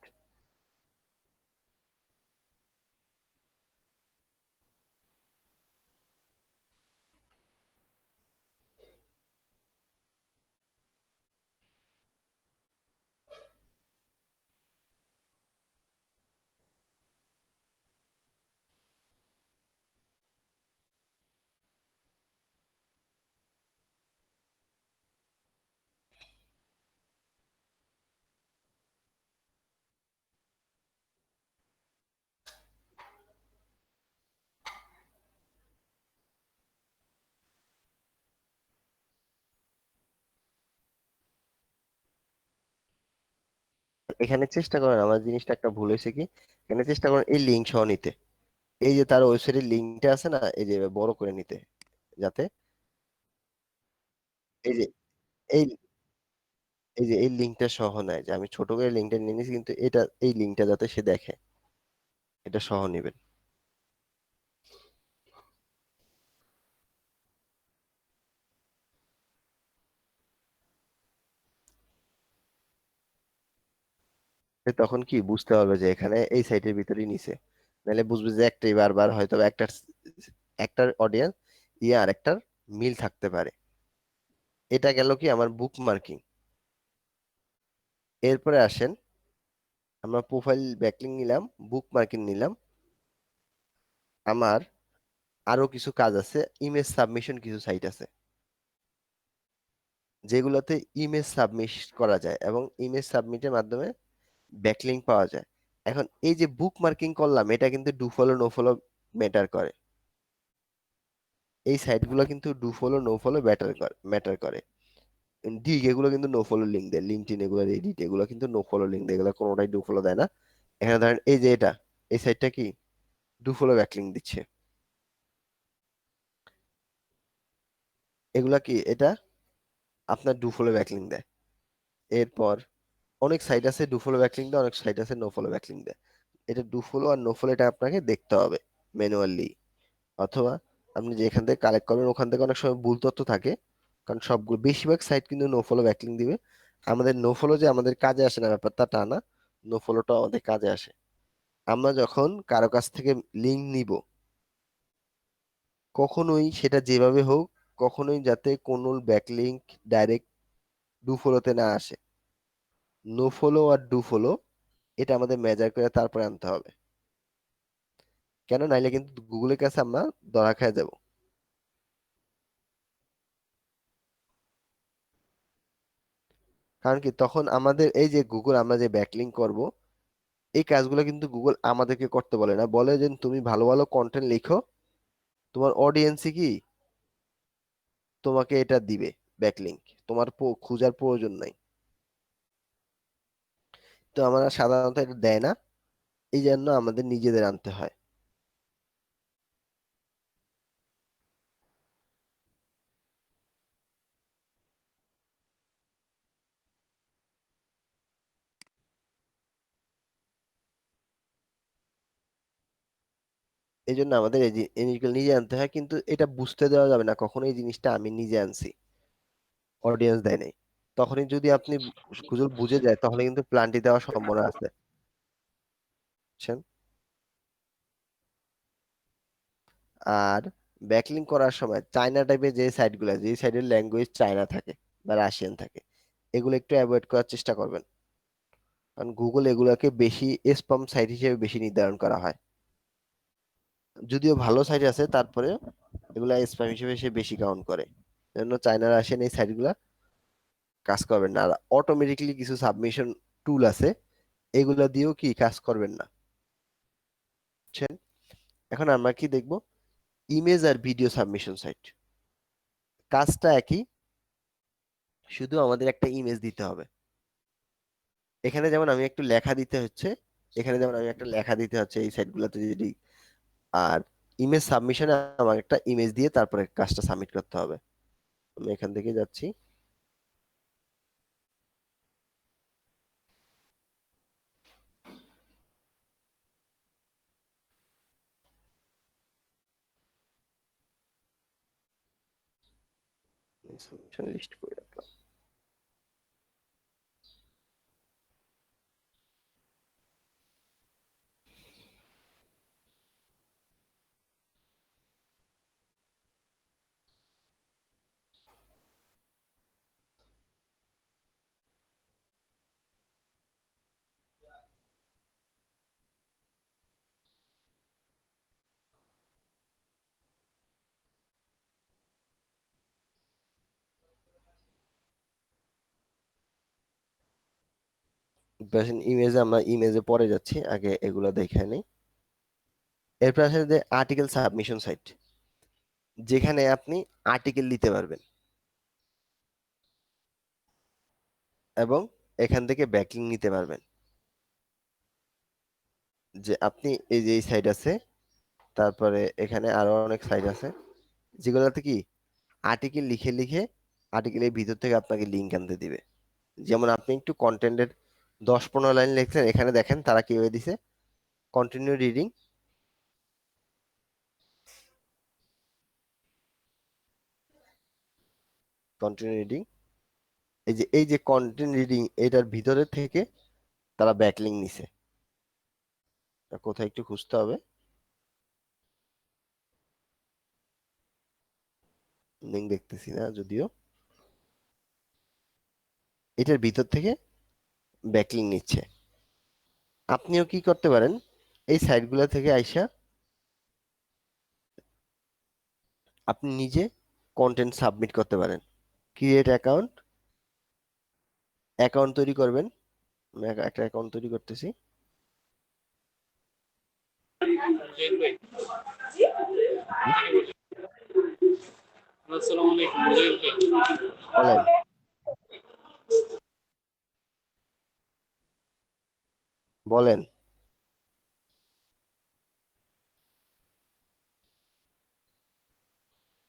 এখানে চেষ্টা করেন, আমার জিনিসটা একটা ভুল হয়েছে কি, এখানে চেষ্টা করেন এই লিঙ্ক সহ নিতে। এই যে তার ওয়েবসাইটের লিঙ্কটা আছে না, এই যে বড় করে নিতে, যাতে এই যে এই এই যে এই লিঙ্কটা সহ নেয়, যে আমি ছোট করে লিঙ্কটা নিয়ে নিয়েছি, কিন্তু এটা এই লিঙ্কটা যাতে সে দেখে, এটা সহ নেবেন। সে তখন কি বুঝতে হবে যে এখানে এই সাইটের ভিতরেই নিছে, নাহলে বুঝবে যে একটাই বারবার হয়তো একটার একটার অডিয়েন্স আর একটার মিল থাকতে পারে। এটা গেল কি আমার বুক মার্কিং। এরপরে আসেন, আমরা প্রোফাইল ব্যাকলিং নিলাম, বুক মার্কিং নিলাম। আমার আরো কিছু কাজ আছে, ইমেজ সাবমিশন কিছু সাইট আছে যেগুলোতে ইমেজ সাবমিট করা যায় এবং ইমেজ সাবমিটের মাধ্যমে ব্যাকলিং পাওয়া যায়। এখন এই যে বুক মার্কিং করলাম, এটা কিন্তু do follow no follow matter করে। এই সাইটগুলো কিন্তু do follow no follow matter করে। ডিগ এগুলো কিন্তু নো ফলো লিঙ্ক দেয়, লিঙ্কডইন এগুলো, রেডিট এগুলো কিন্তু নো ফলো লিঙ্ক দেয়, এগুলো কোনোটাই ডু ফলো দেয় না। এখানে ধরেন এই যে এটা, এই সাইটটা কি ডু ফলো ব্যাকলিং দিচ্ছে, এগুলা কি এটা আপনার ডু ফলো ব্যাকলিং দেয়। এরপর অনেক সাইট আছে ডু ফলো ব্যাকলিং দেয়, অনেক সাইট আছে নো ফলো ব্যাকলিং দেয়। এটা ডু ফলো আর নো ফলো এটা আপনাকে দেখতে হবে ম্যানুয়ালি, অথবা আপনি যেখান থেকে কালেক্ট করবেন ওখান থেকে অনেক সময় ভুল তথ্য থাকে, কারণ সবগুলো বেশিরভাগ সাইট কিন্তু নো ফলো ব্যাকলিং দিবে। আমাদের নো ফলো যে আমাদের কাজে আসে না ব্যাপারটা তা না, নো ফলোটা আমাদের কাজে আসে। আমরা যখন কারো কাছ থেকে লিঙ্ক নিব, কখনোই সেটা যেভাবে হোক, কখনোই যাতে কোনো ব্যাকলিঙ্ক ডাইরেক্ট ডু ফলোতে না আসে। নো ফলো আর ডু ফলো এটা আমাদের মেজার করে তারপরে আনতে হবে, কেন নাইলে কিন্তু গুগলের কাছে আমরা ধরা খেয়ে যাব। কারণ কি তখন আমাদের এই যে গুগল আমরা যে ব্যাকলিঙ্ক করব, এই কাজগুলো কিন্তু গুগল আমাদেরকে করতে বলে না, বলে যে তুমি ভালো ভালো কন্টেন্ট লিখো, তোমার অডিয়েন্সই কি তোমাকে এটা দিবে ব্যাকলিঙ্ক, তোমার খোঁজার প্রয়োজন নাই। তো আমরা সাধারণত এটা দেয় না, এই জন্য আমাদের নিজেদের আনতে হয়। এই জন্য আমাদের এই জিনিসগুলো নিজে আনতে হয়, কিন্তু এটা বুঝতে দেওয়া যাবে না কখনো এই জিনিসটা আমি নিজে আনছি, অডিয়েন্স দেয় নাই। তখনই যদি আপনি গুগল বুঝে যায়, তাহলে কিন্তু প্লান্টি দেওয়ার সম্ভাবনা আছে, বুঝছেন? আর ব্যাকলিং করার সময় চায়না টাইপের যে সাইটগুলো, যে সাইডের ল্যাঙ্গুয়েজ চায়না থাকে বা রাশিয়ান থাকে, এগুলো একটু অ্যাভয়েড করার চেষ্টা করবেন। কারণ গুগল এগুলোকে বেশি স্প্যাম সাইট হিসেবে বেশি নির্ধারণ করা হয়। যদিও ভালো সাইট আছে, তারপরে এগুলা স্প্যাম হিসেবে সে বেশি কাউন্ট করে। জন্য চায়না রাশিয়ান এই সাইটগুলা কাজ করবেন না। আর অটোমেটিকলি কিছু সাবমিশন টুল আছে, এগুলা দিয়েও কি কাজ করবেন না, বুঝছেন? এখন আমরা কি দেখব, ইমেজ আর ভিডিও সাবমিশন সাইট। কাজটা একই, শুধু আমাদের একটা ইমেজ দিতে হবে। এখানে যেমন আমি একটু লেখা দিতে হচ্ছে, এখানে যেমন আমি একটা লেখা দিতে হচ্ছে এই সাইটগুলোতে যদি, আর ইমেজ সাবমিশনে আমার একটা ইমেজ দিয়ে তারপরে কাজটা সাবমিট করতে হবে। আমি এখান থেকে যাচ্ছি, সাবমিশন লিস্ট করে রাখলাম। ইমেজে আমরা ইমেজে পরে যাচ্ছি, আগে এগুলো দেখে নিই। এরপর আছে যে আর্টিকেল সাবমিশন সাইট, যেখানে আপনি আর্টিকেল দিতে পারবেন এবং এখান থেকে ব্যাকলিং নিতে পারবেন। যে আপনি এই যে এই সাইট আছে, তারপরে এখানে আরো অনেক সাইট আছে যেগুলোতে কি আর্টিকেল লিখে লিখে আর্টিকেলের ভিতর থেকে আপনাকে লিঙ্ক আনতে দিবে। যেমন আপনি একটু কন্টেন্টের 10-15 লাইন লিখছেন, এখানে দেখেন তারা কিভাবে দিছে, কন্টিনিউ রিডিং, কন্টিনিউ রিডিং, এই যে কন্টেন্ট রিডিং, এটার ভিতরে থেকে তারা ব্যাকলিং নিছে। কোথায় একটু খুঁজতে হবে, লিঙ্ক দেখতেছি না যদিও, এটার ভিতর থেকে ব্যাকলিং নিচ্ছে। আপনিও কি করতে পারেন, এই সাইটগুলো থেকে আইসা আপনি নিজে কন্টেন্ট সাবমিট করতে পারেন। ক্রিয়েট অ্যাকাউন্ট, অ্যাকাউন্ট তৈরি করবেন। আমি একটা অ্যাকাউন্ট তৈরি করতেছি। আসসালামু আলাইকুম মুজাহিদ ভাই। বলেন, বলেন।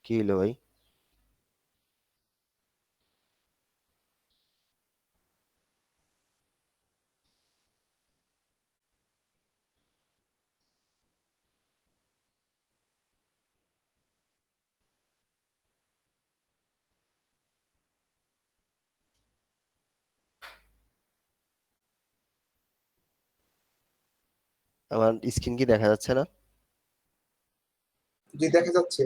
কি হলো ভাই? আমার স্ক্রিন কি দেখা যাচ্ছে না? জি দেখা যাচ্ছে।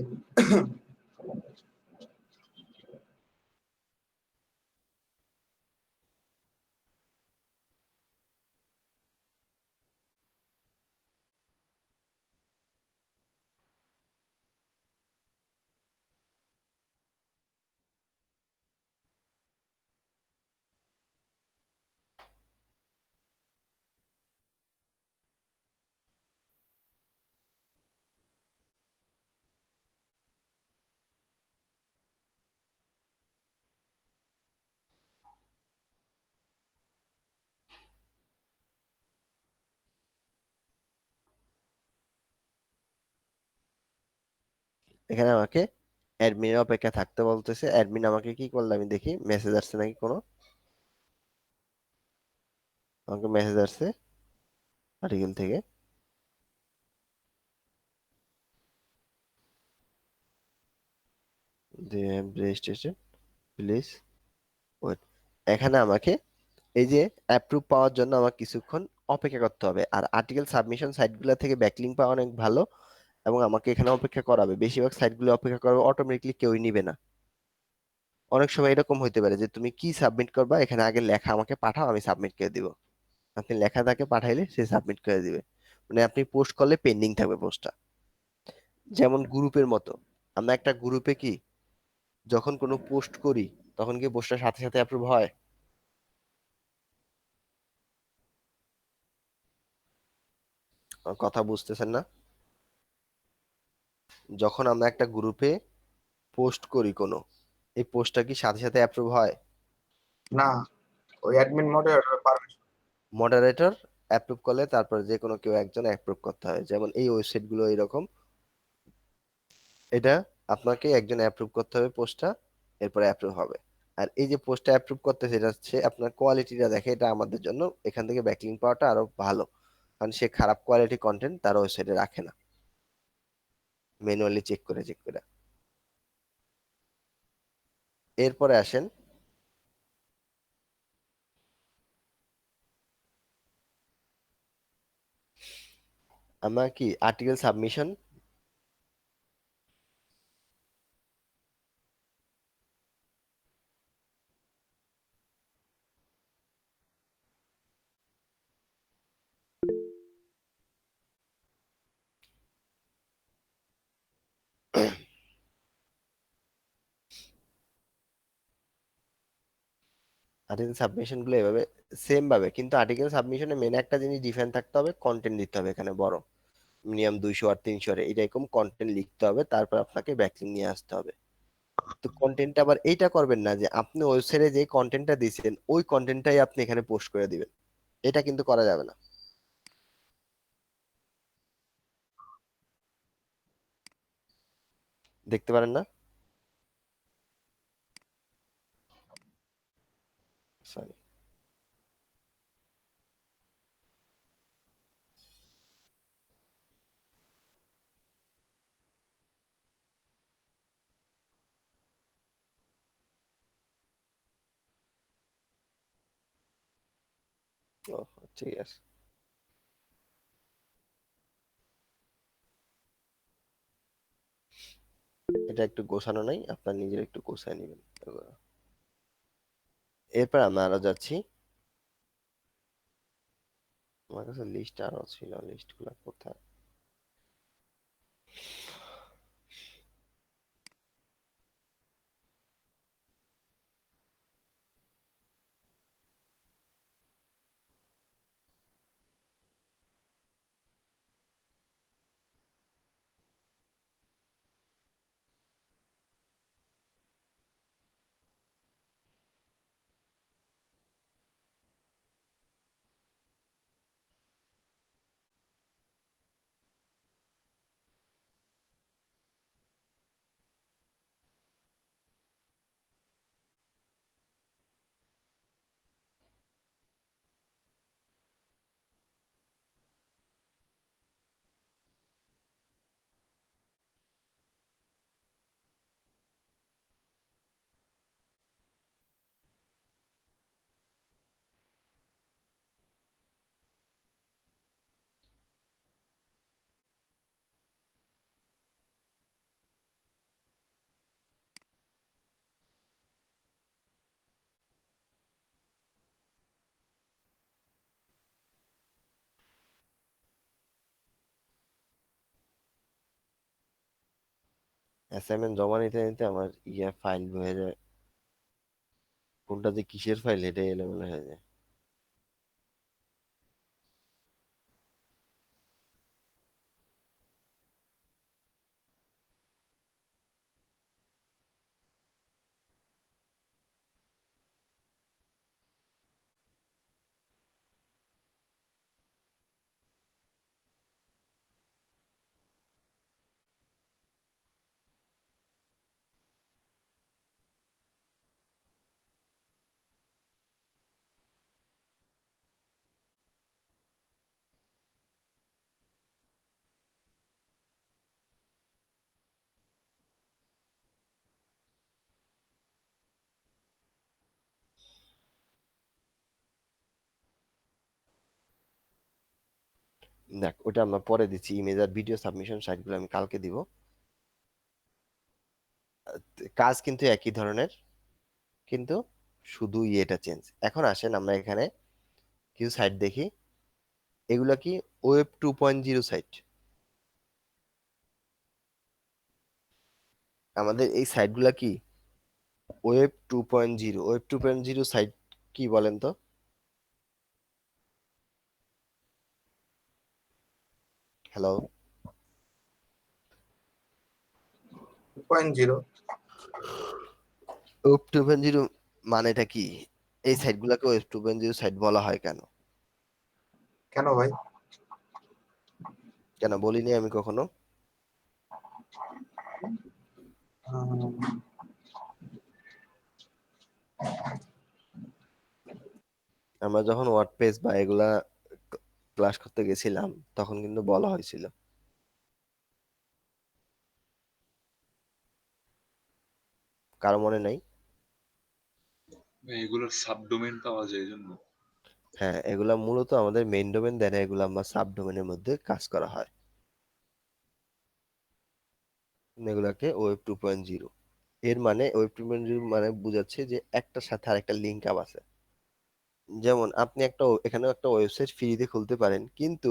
এখানে আমাকে অ্যাডমিনের অপেক্ষা থাকতে বলতেছে। অ্যাডমিন আমাকে কি করলো আমি দেখি, মেসেজ আসছে নাকি কোনো। আমাকে মেসেজ আসছে আর্টিকেল থেকে, যে রেজিস্ট্রেশন প্লিজ ওয়েট। এখানে আমাকে এই যে অ্যাপ্রুভ পাওয়ার জন্য আমাকে কিছুক্ষণ অপেক্ষা করতে হবে। আর আর্টিকেল সাবমিশন সাইটগুলো থেকে ব্যাকলিং পাওয়া অনেক ভালো, এবং আমাকে এখানে অপেক্ষা করাবে। বেশিরভাগ সাইটগুলো অপেক্ষা করবে, অটোমেটিকলি কেউই নিবে না। অনেক সময় এরকম হইতে পারে যে তুমি কি সাবমিট করবা, এখানে আগে লেখা আমাকে পাঠাও, আমি সাবমিট করে দিব। আপনি লেখা তাকে পাঠাইলে সে সাবমিট করে দিবে। মানে আপনি পোস্ট করলে পেন্ডিং থাকবে পোস্টটা। যেমন গ্রুপের মতো, আমরা একটা গ্রুপে কি যখন কোনো পোস্ট করি, তখন কি পোস্টটা সাথে সাথে অ্যাপ্রুভ হয়? আমার কথা বুঝতেছেন না? যখন আমরা একটা গ্রুপে পোস্ট করি কোনো, এই পোস্টটা কি সাথে সাথে অ্যাপ্রুভ হয়? না, ওই admin moderator permission. Moderator approve করলে তারপর যে কোনো কেউ একজন অ্যাপ্রুভ করতে হয়। যেমন এই ওয়েবসাইট গুলো এরকম, এটা আপনাকে একজন অ্যাপ্রুভ করতে হবে পোস্টটা, এরপরে অ্যাপ্রুভ হবে। আর এই যে পোস্টটা অ্যাপ্রুভ করতেছে, এটা হচ্ছে আপনার কোয়ালিটিটা দেখে, এটা আমাদের জন্য এখান থেকে ব্যাকলিং পাওয়াটা আরো ভালো। কারণ সে খারাপ কোয়ালিটি কন্টেন্ট তার ওয়েবসাইটে রাখে না, ম্যানুয়ালি চেক করে চেক করে। এরপরে আসেন, আমরা কি আর্টিকেল সাবমিশন, আর্টিকেল সাবমিশন গুলো এভাবে সেম ভাবে, কিন্তু আর্টিকেল সাবমিশনে মেন একটা জিনিস ডিফারেন্ট থাকতে হবে, কন্টেন্ট দিতে হবে এখানে বড়, মিনিমাম 200 আর 300 আর এইরকম কন্টেন্ট লিখতে হবে, তারপর আপনাকে ব্যাকলিং নিয়ে আসতে হবে। তো কন্টেন্ট আবার এইটা করবেন না যে আপনি ওয়েবসাইটে যে কন্টেন্টটা দিয়েছেন ওই কন্টেন্টটাই আপনি এখানে পোস্ট করে দিবেন, এটা কিন্তু করা যাবে না। দেখতে পারেন না? সরি। ও, ঠিক আছে। এটা একটু গোছানো নাই, আপনার নিজের একটু গোছায় নেবেন। এরপর আমরা আরো যাচ্ছি। আমার কাছে লিস্ট আরো ছিল, লিস্ট গুলা কোথায়? অ্যাসাইনমেন্ট জমা নিতে নিতে আমার ফাইল হয়ে যায়, কোনটা যে কিসের ফাইল এটাই এলোমেলো হয়ে যায়। দেখ, ওটা আমরা পরে দিচ্ছি। ইমেজ আর ভিডিও সাবমিশন সাইটগুলো আমি কালকে দিব। কাজ কিন্তু একই ধরনের, কিন্তু শুধু ইয়েটা চেঞ্জ। এখন আসেন আমরা এখানে কিছু সাইট দেখি। এগুলা কি? Web 2.0 site. আমাদের এই সাইটগুলা কি ওয়েব 2.0? ওয়েব 2.0 সাইট কি বলেন তো? হ্যালো? 2.0 ওয়েব 2.0 মানেটা কি? এই সাইটগুলোকে ওয়েব 2.0 সাইট বলা হয় কেন? কেন ভাই? কেন বলিনি আমি কখনো? উম, আমরা যখন ওয়ার্ডপ্রেস বা এগুলা ক্লাস করতে গেছিলাম, তখন কিন্তু বলা হয়েছিল। কারো মনে নাই? এগুলোর সাবডোমেন পাওয়া যায় এই জন্য। হ্যাঁ, এগুলা মূলত আমাদের মেইন ডোমেন দেয় না, এগুলা আমরা সাব ডোমেনের মধ্যে কাজ করা হয়। এগুলাকে ওয়েব 2.0। এর মানে ওয়েব 2.0 মানে বোঝাচ্ছে যে একটার সাথে আরেকটা লিঙ্ক আপ আছে। যেমন আপনি এখানে একটা ওয়েবসাইট ফ্রিতে খুলতে পারেন, কিন্তু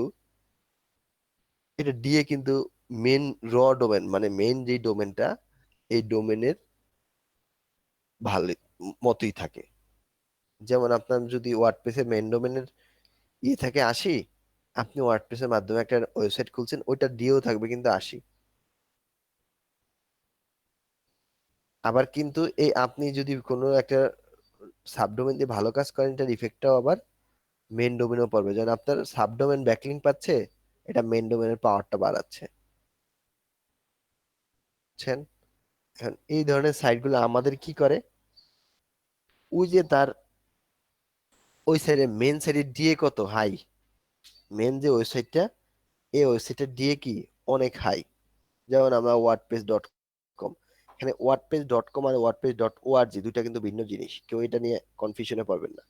এটা দিয়ে কিন্তু মেন ডোমেন মানে মেন যে ডোমেনটা, এই ডোমেনের ভালো মতোই থাকে। যেমন আপনার যদি ওয়ার্ডপ্রেসের মেন ডোমেনের থাকে 80, আপনি ওয়ার্ডপ্রেসের মাধ্যমে একটা ওয়েবসাইট খুলছেন, ওইটা দিয়েও থাকবে কিন্তু 80। আবার কিন্তু এই আপনি যদি কোনো একটা সাবডোমেন দিয়ে ভালো কাজ করেন, এটার ইফেক্টটাও আবার মেন ডোমেনেও পড়বে। যেমন আপনার সাবডোমেন ব্যাকলিংক পাচ্ছে, এটা মেন ডোমেনের পাওয়ারটা বাড়াচ্ছে, বুঝছেন? এখন এই ধরনের সাইটগুলো আমাদের কি করে, ওই যে তার ওই সাইডে মেন সাইডে ডিএ কত হাই, মেন যে ওয়েবসাইটটা, এই ওয়েবসাইটের ডিএ কি অনেক হাই। যেমন আমরা wordpress.com, এখানে wordpress.com আর wordpress.org দুইটা কিন্তু ভিন্ন জিনিস, কেউ এটা নিয়ে কনফিউশনে পড়বেন না।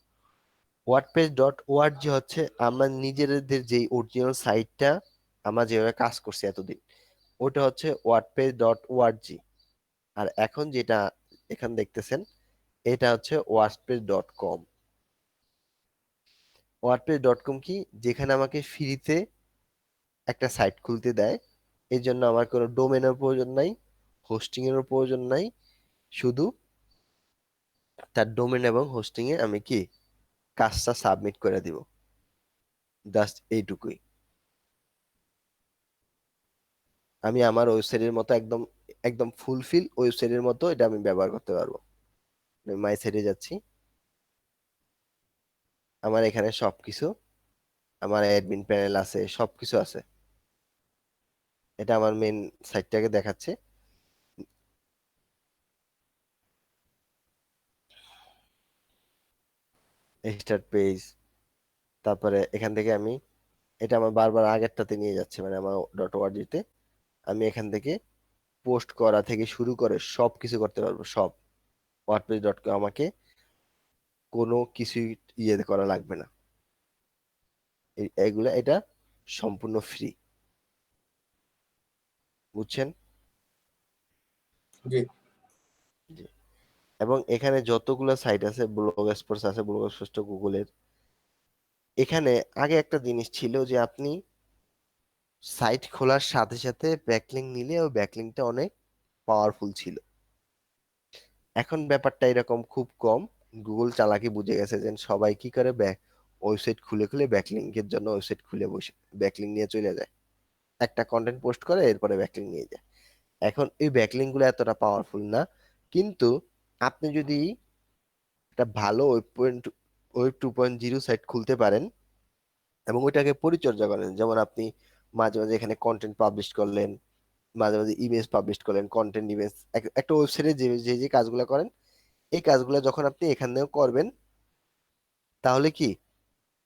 wordpress.org হচ্ছে আমরা নিজেদের যেই অরিজিনাল সাইটটা আমরা যেভাবে কাজ করছি এতদিন, ওটা হচ্ছে wordpress.org। আর এখন যেটা এখানে দেখতেছেন, এটা হচ্ছে wordpress.com। wordpress.com কি? যেখানে আমাকে ফ্রিতে একটা সাইট খুলতে দেয়। এই জন্য আমার কোনো ডোমেনের প্রয়োজন নাই, হোস্টিং এর প্রয়োজন নাই। শুধু তার ডোমেন এবং হোস্টিং এ আমি কি কাজটা সাবমিট করে দিব, জাস্ট এইটুকুই। আমি আমার ওয়েবসাইটের মতো একদম একদম ফুলফিল ওয়েবসাইটের মতো এটা আমি ব্যবহার করতে পারবো। মাই সাইটে যাচ্ছি, আমার এখানে সবকিছু, আমার অ্যাডমিন প্যানেল আছে, সবকিছু আছে। এটা আমার মেন সাইটটাকে দেখাচ্ছে। স্টার্ট পেজ, তারপরে এখান থেকে আমি, এটা আমার বারবার আগেরটাতে নিয়ে যাচ্ছে, মানে আমার ডট ওআরজিতে আমি এখান থেকে পোস্ট করা থেকে শুরু করে সব কিছু করতে পারবো, সব। wordpress.com আমাকে কোনো কিছুই করা লাগবে না। এগুলা এটা সম্পূর্ণ ফ্রি, বুঝছেন? জি। জি। এবং এখানে যতগুলো সাইট আছে, ব্লগ স্পোর্টস আছে, ব্লগ স্পোর্টস গুগলের, এখানে আগে একটা জিনিস ছিল যে আপনি সাইট খোলার সাথে সাথে ব্যাকলিংক নিলে ওই ব্যাকলিংকটা অনেক পাওয়ারফুল ছিল। এখন ব্যাপারটা এরকম খুব কম। গুগল চালাকি বুঝে গেছে যে সবাই কি করে, ওয়েবসাইট খুলে খুলে ব্যাকলিংকের জন্য ওয়েবসাইট খুলে বসে ব্যাকলিংক নিয়ে চলে যায়, একটা কন্টেন্ট পোস্ট করে এরপরে ব্যাকলিংক নিয়ে যায়। এখন এই ব্যাকলিংক গুলো এতটা পাওয়ারফুল না, কিন্তু আপনি যদি একটা ভালো ওয়েব 2.0 সাইট খুলতে পারেন এবং ওইটাকে পরিচর্যা করেন, যেমন আপনি মাঝে মাঝে এখানে কন্টেন্ট পাবলিশ করলেন, মাঝে মাঝে ইমেজ পাবলিশ করলেন, কন্টেন্ট ইমেজ, একটা ওয়েবসাইটে যে যে যে কাজগুলো করেন, এই কাজগুলো যখন আপনি এখানেও করবেন, তাহলে কি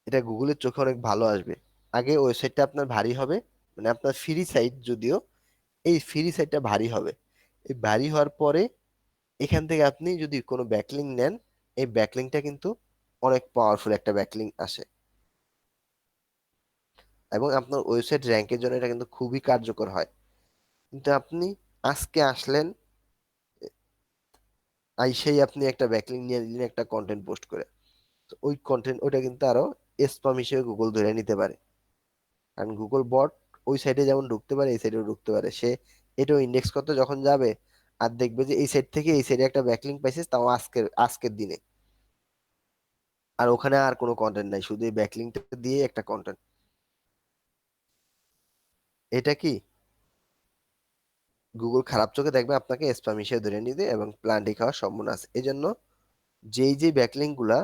এটা গুগলের চোখে অনেক ভালো আসবে। আগে ওয়েবসাইটটা আপনার ভারী হবে, মানে আপনার ফ্রি সাইট যদিও, এই ফ্রি সাইটটা ভারী হবে। এই ভারী হওয়ার পরে এখান থেকে আপনি যদি কোনো ব্যাকলিং নেন, এই ব্যাকলিংটা কিন্তু অনেক পাওয়ারফুল একটা ব্যাকলিং আসে, এবং আপনার ওয়েবসাইট র্যাঙ্কের জন্য এটা কিন্তু খুবই কার্যকর হয়। কিন্তু আপনি আজকে আসলেন, আইসেই আপনি একটা ব্যাকলিং নিয়ে দিলেন একটা কন্টেন্ট পোস্ট করে, তো ওই কন্টেন্ট ওটা কিন্তু আরো স্প্যাম হিসেবে গুগল ধরে নিতে পারে। কারণ গুগল বট ওই সাইটে যেমন ঢুকতে পারে, এই সাইডেও ঢুকতে পারে। সে এটাও ইন্ডেক্স করতে যখন যাবে, আর দেখবে যে এই সাইট থেকে এই সাইডে একটা ব্যাকলিং পাইছে, তাও আজকের আজকের দিনে, আর ওখানে আর কোনো কন্টেন্ট নাই, শুধু এই ব্যাকলিংটা দিয়ে একটা কন্টেন্ট। এটা কি গুগল খারাপ চোখে দেখবে, আপনাকে স্প্যাম হিসেবে ধরে নিতে এবং প্লান্টি খাওয়ার সম্ভাবনা আছে। এই জন্য যেই যে ব্যাকলিং গুলা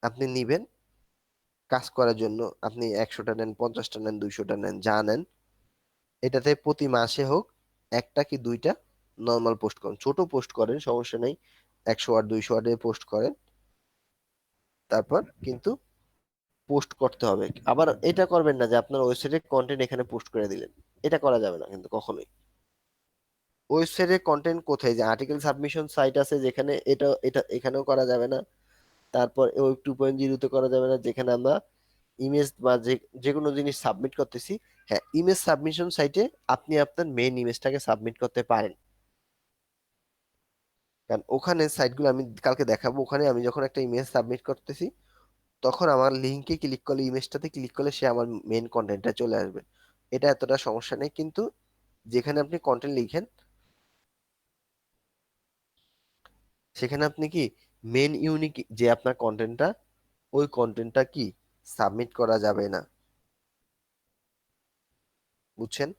আপনি নিবেন কাজ করার জন্য, আপনি 100টা নেন, 50টা নেন, 200টা নেন, যা নেন, এটাতে প্রতি মাসে হোক একটা কি দুইটা নর্মাল পোস্ট করেন, ছোট পোস্ট করেন, সমস্যা নেই, 100 ওয়ার্ড 200 ওয়ার্ডে পোস্ট করেন। তারপর কিন্তু পোস্ট করতে হবে। আবার এটা করবেন না যে আপনার ওয়েবসাইটের কন্টেন্ট এখানে পোস্ট করে দিলেন, এটা করা যাবে না কিন্তু কখনোই। ওয়েবসাইটের কন্টেন্ট কোথায়, যে আর্টিকেল সাবমিশন সাইট আছে যেখানে, এটা এটা এখানেও করা যাবে না। তারপর ওয়েব 2.0 করা যাবে না, যেখানে আমরা ইমেজ বা যে যে কোনো জিনিস সাবমিট করতেছি। হ্যাঁ, ইমেজ সাবমিশন সাইটে আপনি আপনার মেইন ইমেজটাকে সাবমিট করতে পারেন, কারণ ওখানে সাইটগুলো আমি কালকে দেখাবো, ওখানে আমি যখন একটা ইমেজ সাবমিট করতেছি, তখন আমার লিঙ্কে ক্লিক করলে, ইমেজটাতে ক্লিক করলে সে আমার মেইন কন্টেন্টটা চলে আসবে। এটা এতটা সমস্যা নেই, কিন্তু যেখানে আপনি কন্টেন্ট লিখেন সেখানে আপনি কি মেইন ইউনিক যে আপনার কন্টেন্টটা, ওই কন্টেন্টটা কি সাবমিট করা যাবে না, বুঝছেন?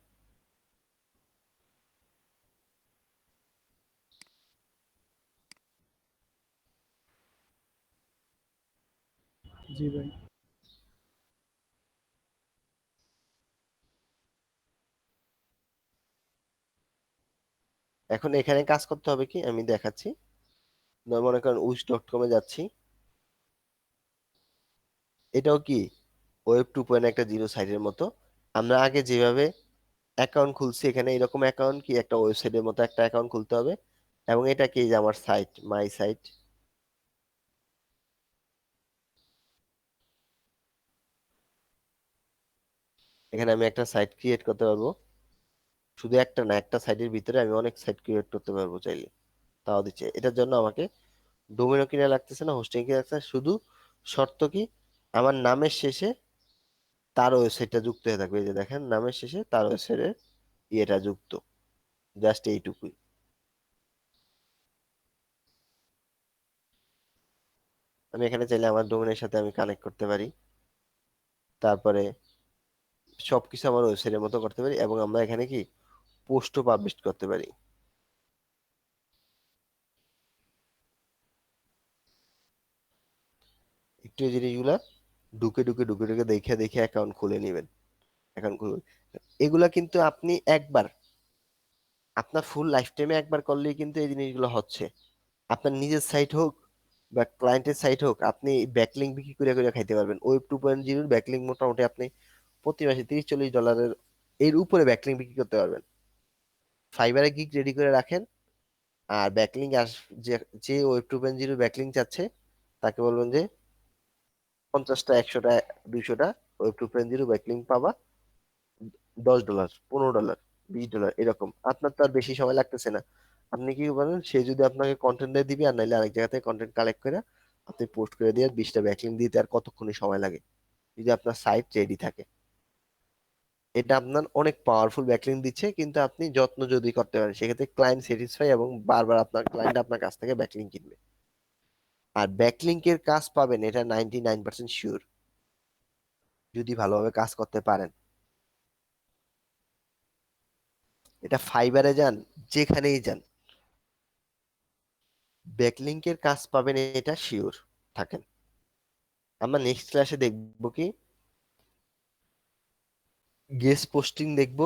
জি ভাই। এখন এখানে কাজ করতে হবে কি আমি দেখাচ্ছি। মনে করেন উইশ.কম-এ যাচ্ছি, এটাও কি ওয়েব 2.0 সাইটের মতো। আমরা আগে যেভাবে অ্যাকাউন্ট খুলছি, এখানে এরকম অ্যাকাউন্ট কি একটা ওয়েবসাইটের মতো একটা অ্যাকাউন্ট খুলতে হবে, এবং এটা কি যে আমার সাইট, মাই সাইট, এখানে আমি একটা সাইট ক্রিয়েট করতে পারবো, শুধু একটা না, একটা সাইটের ভিতরে আমি অনেক সাইট ক্রিয়েট করতে পারবো চাইলে, তাও দিচ্ছে। এটার জন্য আমাকে ডোমেইনও কিনা লাগতেছে না, হোস্টিং কিনা লাগতেছে না, শুধু শর্ত কি, আমার নামের শেষে তার ওয়েবসাইটটা যুক্ত হয়ে থাকবে। এই যে দেখেন, নামের শেষে তার ওয়েবসাইটের ইয়েটা যুক্ত, জাস্ট এইটুকুই। আমি এখানে চাইলে আমার ডোমেনের সাথে আমি কানেক্ট করতে পারি, তারপরে সবকিছু আমার ওয়েবসাইটের মতো করতে পারি, এবং আমরা এখানে কি পোস্টও পাবলিশ করতে পারি। একটু এই জিনিসগুলা ঢুকে ঢুকে ঢুকে ঢুকে দেখে দেখে অ্যাকাউন্ট খুলে নেবেন, অ্যাকাউন্ট খুলবেন। এগুলা কিন্তু আপনি একবার, আপনার ফুল লাইফ টাইমে একবার করলেই কিন্তু এই জিনিসগুলো হচ্ছে। আপনার নিজের সাইট হোক বা ক্লায়েন্টের সাইট হোক, আপনি ব্যাকলিংক বিক্রি করে করে খাইতে পারবেন। ওয়েব 2.0 ব্যাকলিংক মোটামুটি আপনি প্রতি মাসে $30-40 এর উপরে ব্যাকলিংক বিক্রি করতে পারবেন। ফাইবারে গিগ রেডি করে রাখেন, আর ব্যাকলিংক যে যে ওয়েব 2.0 ব্যাকলিংক চাচ্ছে তাকে বলবেন যে 50টা, 100টা, 200টা ওয়েব 2.0 ব্যাকলিংক পাবা, $10, $15, $20 এরকম। আপনার তো আর বেশি সময় লাগতেছে না। আপনি কি বলেন, সে যদি আপনাকে কন্টেন্ট দিয়ে দিবে, আর নাইলে আরেক জায়গা থেকে কন্টেন্ট কালেক্ট করে আপনি পোস্ট করে দিয়ে 20টা ব্যাকলিংক দিতে আর কতক্ষণই সময় লাগে, যদি আপনার সাইট রেডি থাকে। এটা আপনার অনেক পাওয়ারফুল ব্যাকলিংক দিচ্ছে, কিন্তু আপনি যত্ন যদি করতে পারেন, সেক্ষেত্রে ক্লায়েন্ট স্যাটিসফাই এবং বারবার আপনার ক্লায়েন্ট আপনার কাছ থেকে ব্যাকলিংক কিনবে। আর ব্যাকলিংকের কাজ পাবেন, এটা 99% শিওর, যদি ভালোভাবে কাজ করতে পারেন। এটা ফাইবারে যান, যেখানেই যান, ব্যাকলিংকের কাজ পাবেন, এটা শিওর থাকেন। আমরা নেক্সট ক্লাসে দেখবো কি, গেস্ট পোস্টিং দেখবো,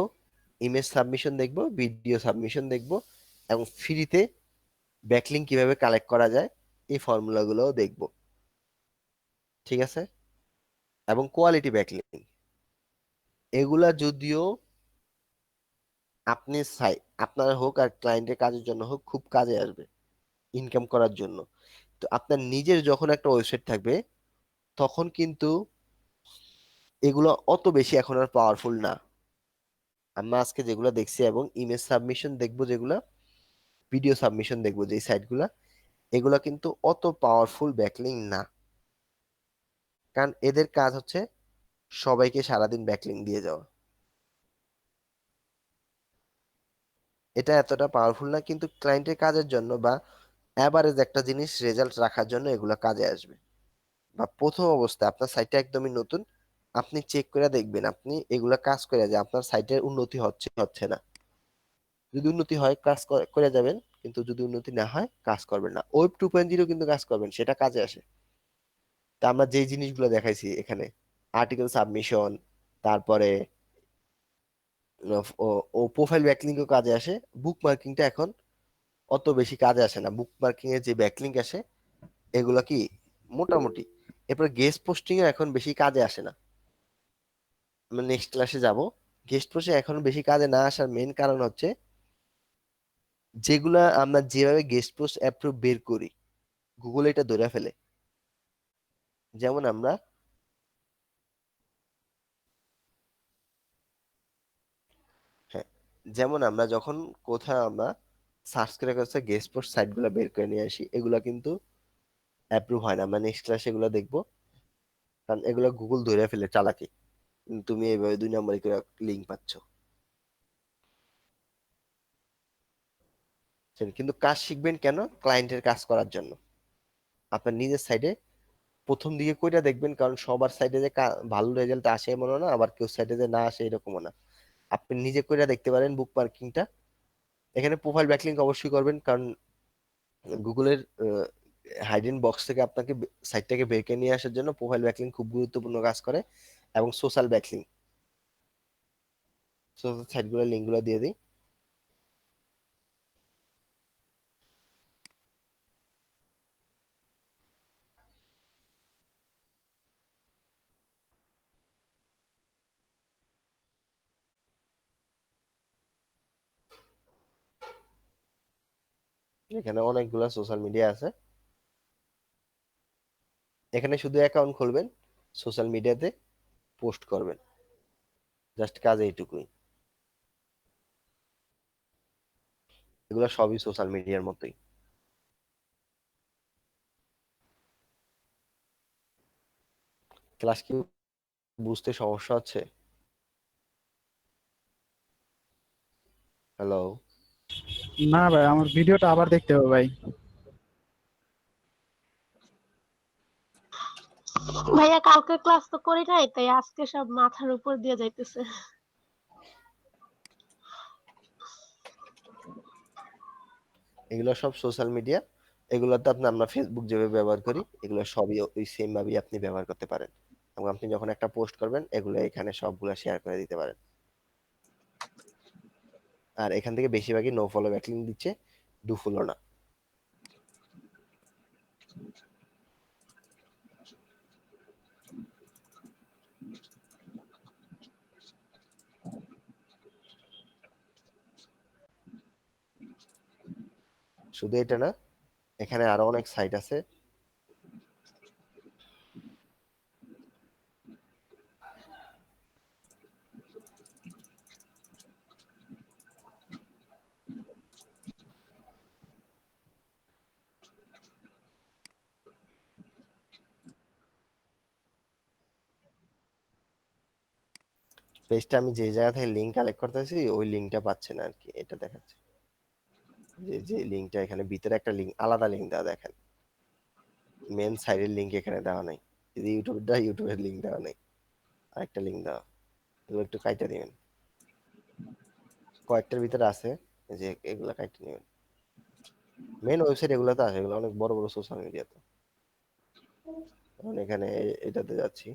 ইমেজ সাবমিশন দেখবো, ভিডিও সাবমিশন দেখবো, এবং ফ্রিতে ব্যাকলিংক কিভাবে কালেক্ট করা যায় এই ফর্মুলাগুলোও দেখবো। ঠিক আছে? এবং কোয়ালিটি ব্যাকলিংক, এগুলা যদিও আপনি আপনার হোক আর ক্লায়েন্টের কাজের জন্য হোক, খুব কাজে আসবে ইনকাম করার জন্য। তো আপনার নিজের যখন একটা ওয়েবসাইট থাকবে, তখন কিন্তু এগুলো অত বেশি এখন আর পাওয়ারফুল না। আমরা আজকে যেগুলো দেখছি, এবং ইমেজ সাবমিশন দেখবো যেগুলা, ভিডিও সাবমিশন দেখবো যে সাইটগুলা, এগুলা কিন্তু অত পাওয়ারফুল ব্যাকলিং না। কারণ এদের কাজ হচ্ছে সবাইকে সারাদিন ব্যাকলিং দিয়ে যাওয়া। এটা এতটা পাওয়ারফুল না, কিন্তু ক্লায়েন্টের কাজের জন্য বা অ্যাভারেজ একটা জিনিস রেজাল্ট রাখার জন্য এগুলা কাজে আসবে। বা প্রথম অবস্থায় আপনার সাইটটা একদমই নতুন, আপনি চেক করে দেখবেন, আপনি এগুলা কাজ করে যে আপনার সাইটের উন্নতি হচ্ছে হচ্ছে না। যদি উন্নতি হয় কাজ করে যাবেন, কিন্তু যদি উন্নতি না হয় কাজ করবেন না। ওয়েব 2.0 কিন্তু কাজ করবেন, সেটা কাজে আসে। তা আমরা যে জিনিসগুলো দেখাইছি এখানে, আর্টিকেল সাবমিশন, তারপরে ও ও প্রোফাইল ব্যাকলিংও কাজে আসে। বুক মার্কিংটা এখন অত বেশি কাজে আসে না, বুক মার্কিং এর যে ব্যাকলিংক আসে এগুলো কি মোটামুটি। এরপর গেস্ট পোস্টিং এ এখন বেশি কাজে আসে না। আমরা নেক্সট ক্লাসে যাব। গেস্ট পোস্টে এখন বেশি কাজে না আসার মেন কারণ হচ্ছে, যেগুলা আমরা যেভাবে গেস্ট পোস্ট অ্যাপ্রুভ বের করি, গুগল এটা ধরে ফেলে। যেমন আমরা, হ্যাঁ, যেমন আমরা যখন কোথাও আমরা সার্চ করে কাছে গেস্ট পোস্ট সাইট গুলা বের করে নিয়ে আসি, এগুলা কিন্তু অ্যাপ্রুভ হয় না। আমরা নেক্সট ক্লাসে এগুলো দেখবো, কারণ এগুলো গুগল ধরে ফেলে চালাকি। তুমি এইভাবে 2 নম্বরই করে লিঙ্ক পাচ্ছ। কিন্তু কাজ শিখবেন কেন? ক্লায়েন্টের কাজ করার জন্য। আপনার নিজের সাইডে প্রথম দিকে কইরা দেখবেন, কারণ সবার সাইডে যে ভালো রেজাল্ট আসে এমনও না, আবার কেউ সাইডে যে না আসে এরকমও না। আপনি নিজে কইরা দেখতে পারেন বুক মার্কিংটা। এখানে প্রোফাইল ব্যাকলিংক অবশ্যই করবেন, কারণ গুগলের হাইডেন বক্স থেকে আপনাকে সাইটটাকে বের করে নিয়ে আসার জন্য প্রোফাইল ব্যাকলিংক খুব গুরুত্বপূর্ণ কাজ করে। এবং সোশ্যাল ব্যাকলিংক, সোশ্যাল সাইটগুলোর লিঙ্কগুলো দিয়ে দিই। এখানে অনেকগুলো সোশ্যাল মিডিয়া আছে। এখানে শুধু অ্যাকাউন্ট খুলবেন, সোশ্যাল মিডিয়াতে পোস্ট করবেন। জাস্ট কাজ এইটুকুই। এগুলো সবই সোশ্যাল মিডিয়ার মতোই। ক্লাস কি বুঝতে সমস্যা হচ্ছে? হ্যালো? না ভাই, আমার ভিডিওটা আবার দেখতে হবে ভাই। ভাইয়া কালকে ক্লাস তো করি নাই, তাই আজকে সব মাথার উপর দিয়ে যাইতেছে। এগুলো সব সোশ্যাল মিডিয়া। এগুলোতে আমরা ফেসবুক যেভাবে ব্যবহার করি, এগুলো সবই ওই সেম ভাবেই আপনি ব্যবহার করতে পারেন। এবং আপনি যখন একটা পোস্ট করবেন, এগুলো এখানে সবগুলো শেয়ার করে দিতে পারেন। আর এখান থেকে বেশিরভাগই নো ফলো ব্যাকলিং দিচ্ছে, ডু ফলো না। শুধু এটা না, এখানে আরো অনেক সাইট আছে। পেজটা আমি যে জায়গা থেকে লিঙ্ক কালেক্ট করতেছি, ওই লিঙ্কটা পাচ্ছে না আর কি, এটা দেখাচ্ছে। যে লিঙ্কটা এখানে ভিতরে একটা লিঙ্ক, আলাদা লিঙ্ক দেওয়া, দেখেন মেন সাইডের লিঙ্ক এখানে দেওয়া নাই। ইউটিউবের লিঙ্ক দেওয়া নাই, আরেকটা লিঙ্ক দেওয়া। এগুলো একটু কাইটা দিবেন, কয়েকটার ভিতরে আছে, যে এগুলা কাইটা নেবেন। মেন ওয়েবসাইট এগুলোতে আছে, এগুলো অনেক বড় বড় সোশ্যাল মিডিয়াতে। এখন এখানে এটাতে যাচ্ছি,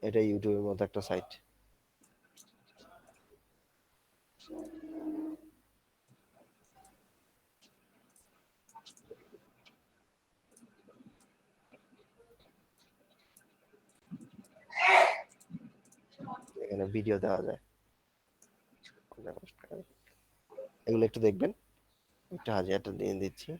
এটা ইউটিউবের মতো একটা সাইট। এখানে ভিডিও দেওয়া যায়, এগুলো একটু দেখবেন। একটা হাজারটা দিয়ে দিচ্ছি।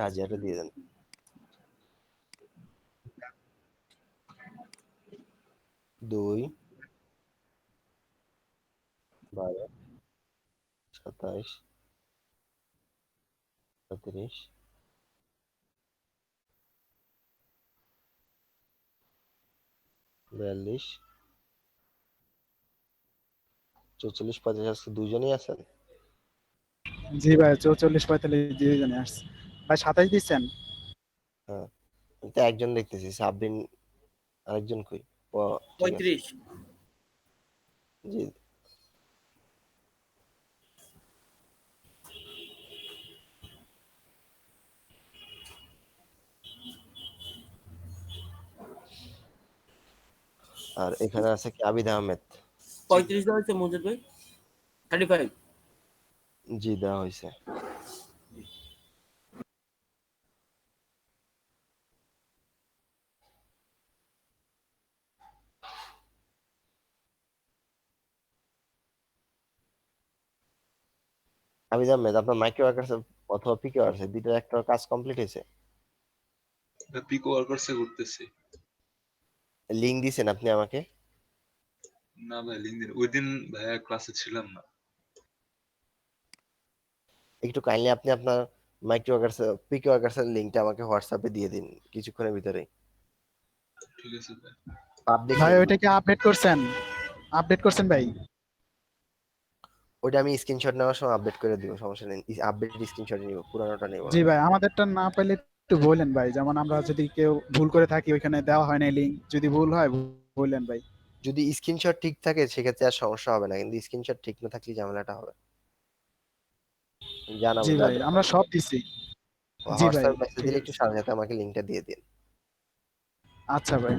হাজারটা দিয়ে দেন। 2 12 27 37 42 44 45 আজকে দুইজনই আছেন? জি ভাই, 44 45 দুইজনে আসছে ভাই। 27 দিচ্ছেন? হ্যাঁ, আমি তো একজন দেখতেছি, সাবরিন আরেকজন কই? ঠিক আছে, 35। জি। আর এখানে আছে কি আবিদ আহমেদ? 35 দেওয়া হয়েছে মজিদ ভাই। 35। জি, দেওয়া হয়েছে। আবিদ আহমেদ, আপনার মাইক্রো ওয়ার্কার্স অথবা পিকে ওয়ার্কার্স দুইটার একটা কাজ কমপ্লিট হয়েছে? পিকো ওয়ার্কার্সে করতেছি। লিংক দিছেন আপনি আমাকে? না ভাই, লিঙ্কদিন ওই দিন ভাইয়া ক্লাসে ছিলাম না। একটু কাইন্ডলি আপনি আপনার মাইক্রো ওয়ার্কার্স পিকে ওয়ার্কার্সের লিংকটা আমাকে হোয়াটসঅ্যাপে দিয়ে দিন কিছুক্ষণের ভিতরে। ঠিক আছে ভাই। পাবলিক ভাই লিংক। ওইটা কি আপডেট করছেন? আপডেট করছেন ভাই? ওইটা আমি স্ক্রিনশট নেওয়ার সময় আপডেট করে দিব, সমস্যা নেই। আপডেট স্ক্রিনশট নিব, পুরানোটা নিব জি না। ভাই, আমাদেরটা না পাইলে একটু বললেন ভাই, যেমন আমরা যদি কেউ ভুল করে থাকি ওইখানে দেওয়া হয় না লিঙ্ক, যদি ভুল হয় বললেন ভাই। যদি স্ক্রিনশট ঠিক থাকে সেক্ষেত্রে আর সমস্যা হবে না, কিন্তু স্ক্রিনশট ঠিক না থাকলে ঝামেলাটা হবে। জানাবো জি ভাই, আমরা সব দিছি। জি ভাই, হোয়াটসঅ্যাপ মেসেজ ঠিক দিলে একটু আছে। সাথে সাথে আমাকে লিঙ্কটা দিয়ে দিন। আচ্ছা ভাই।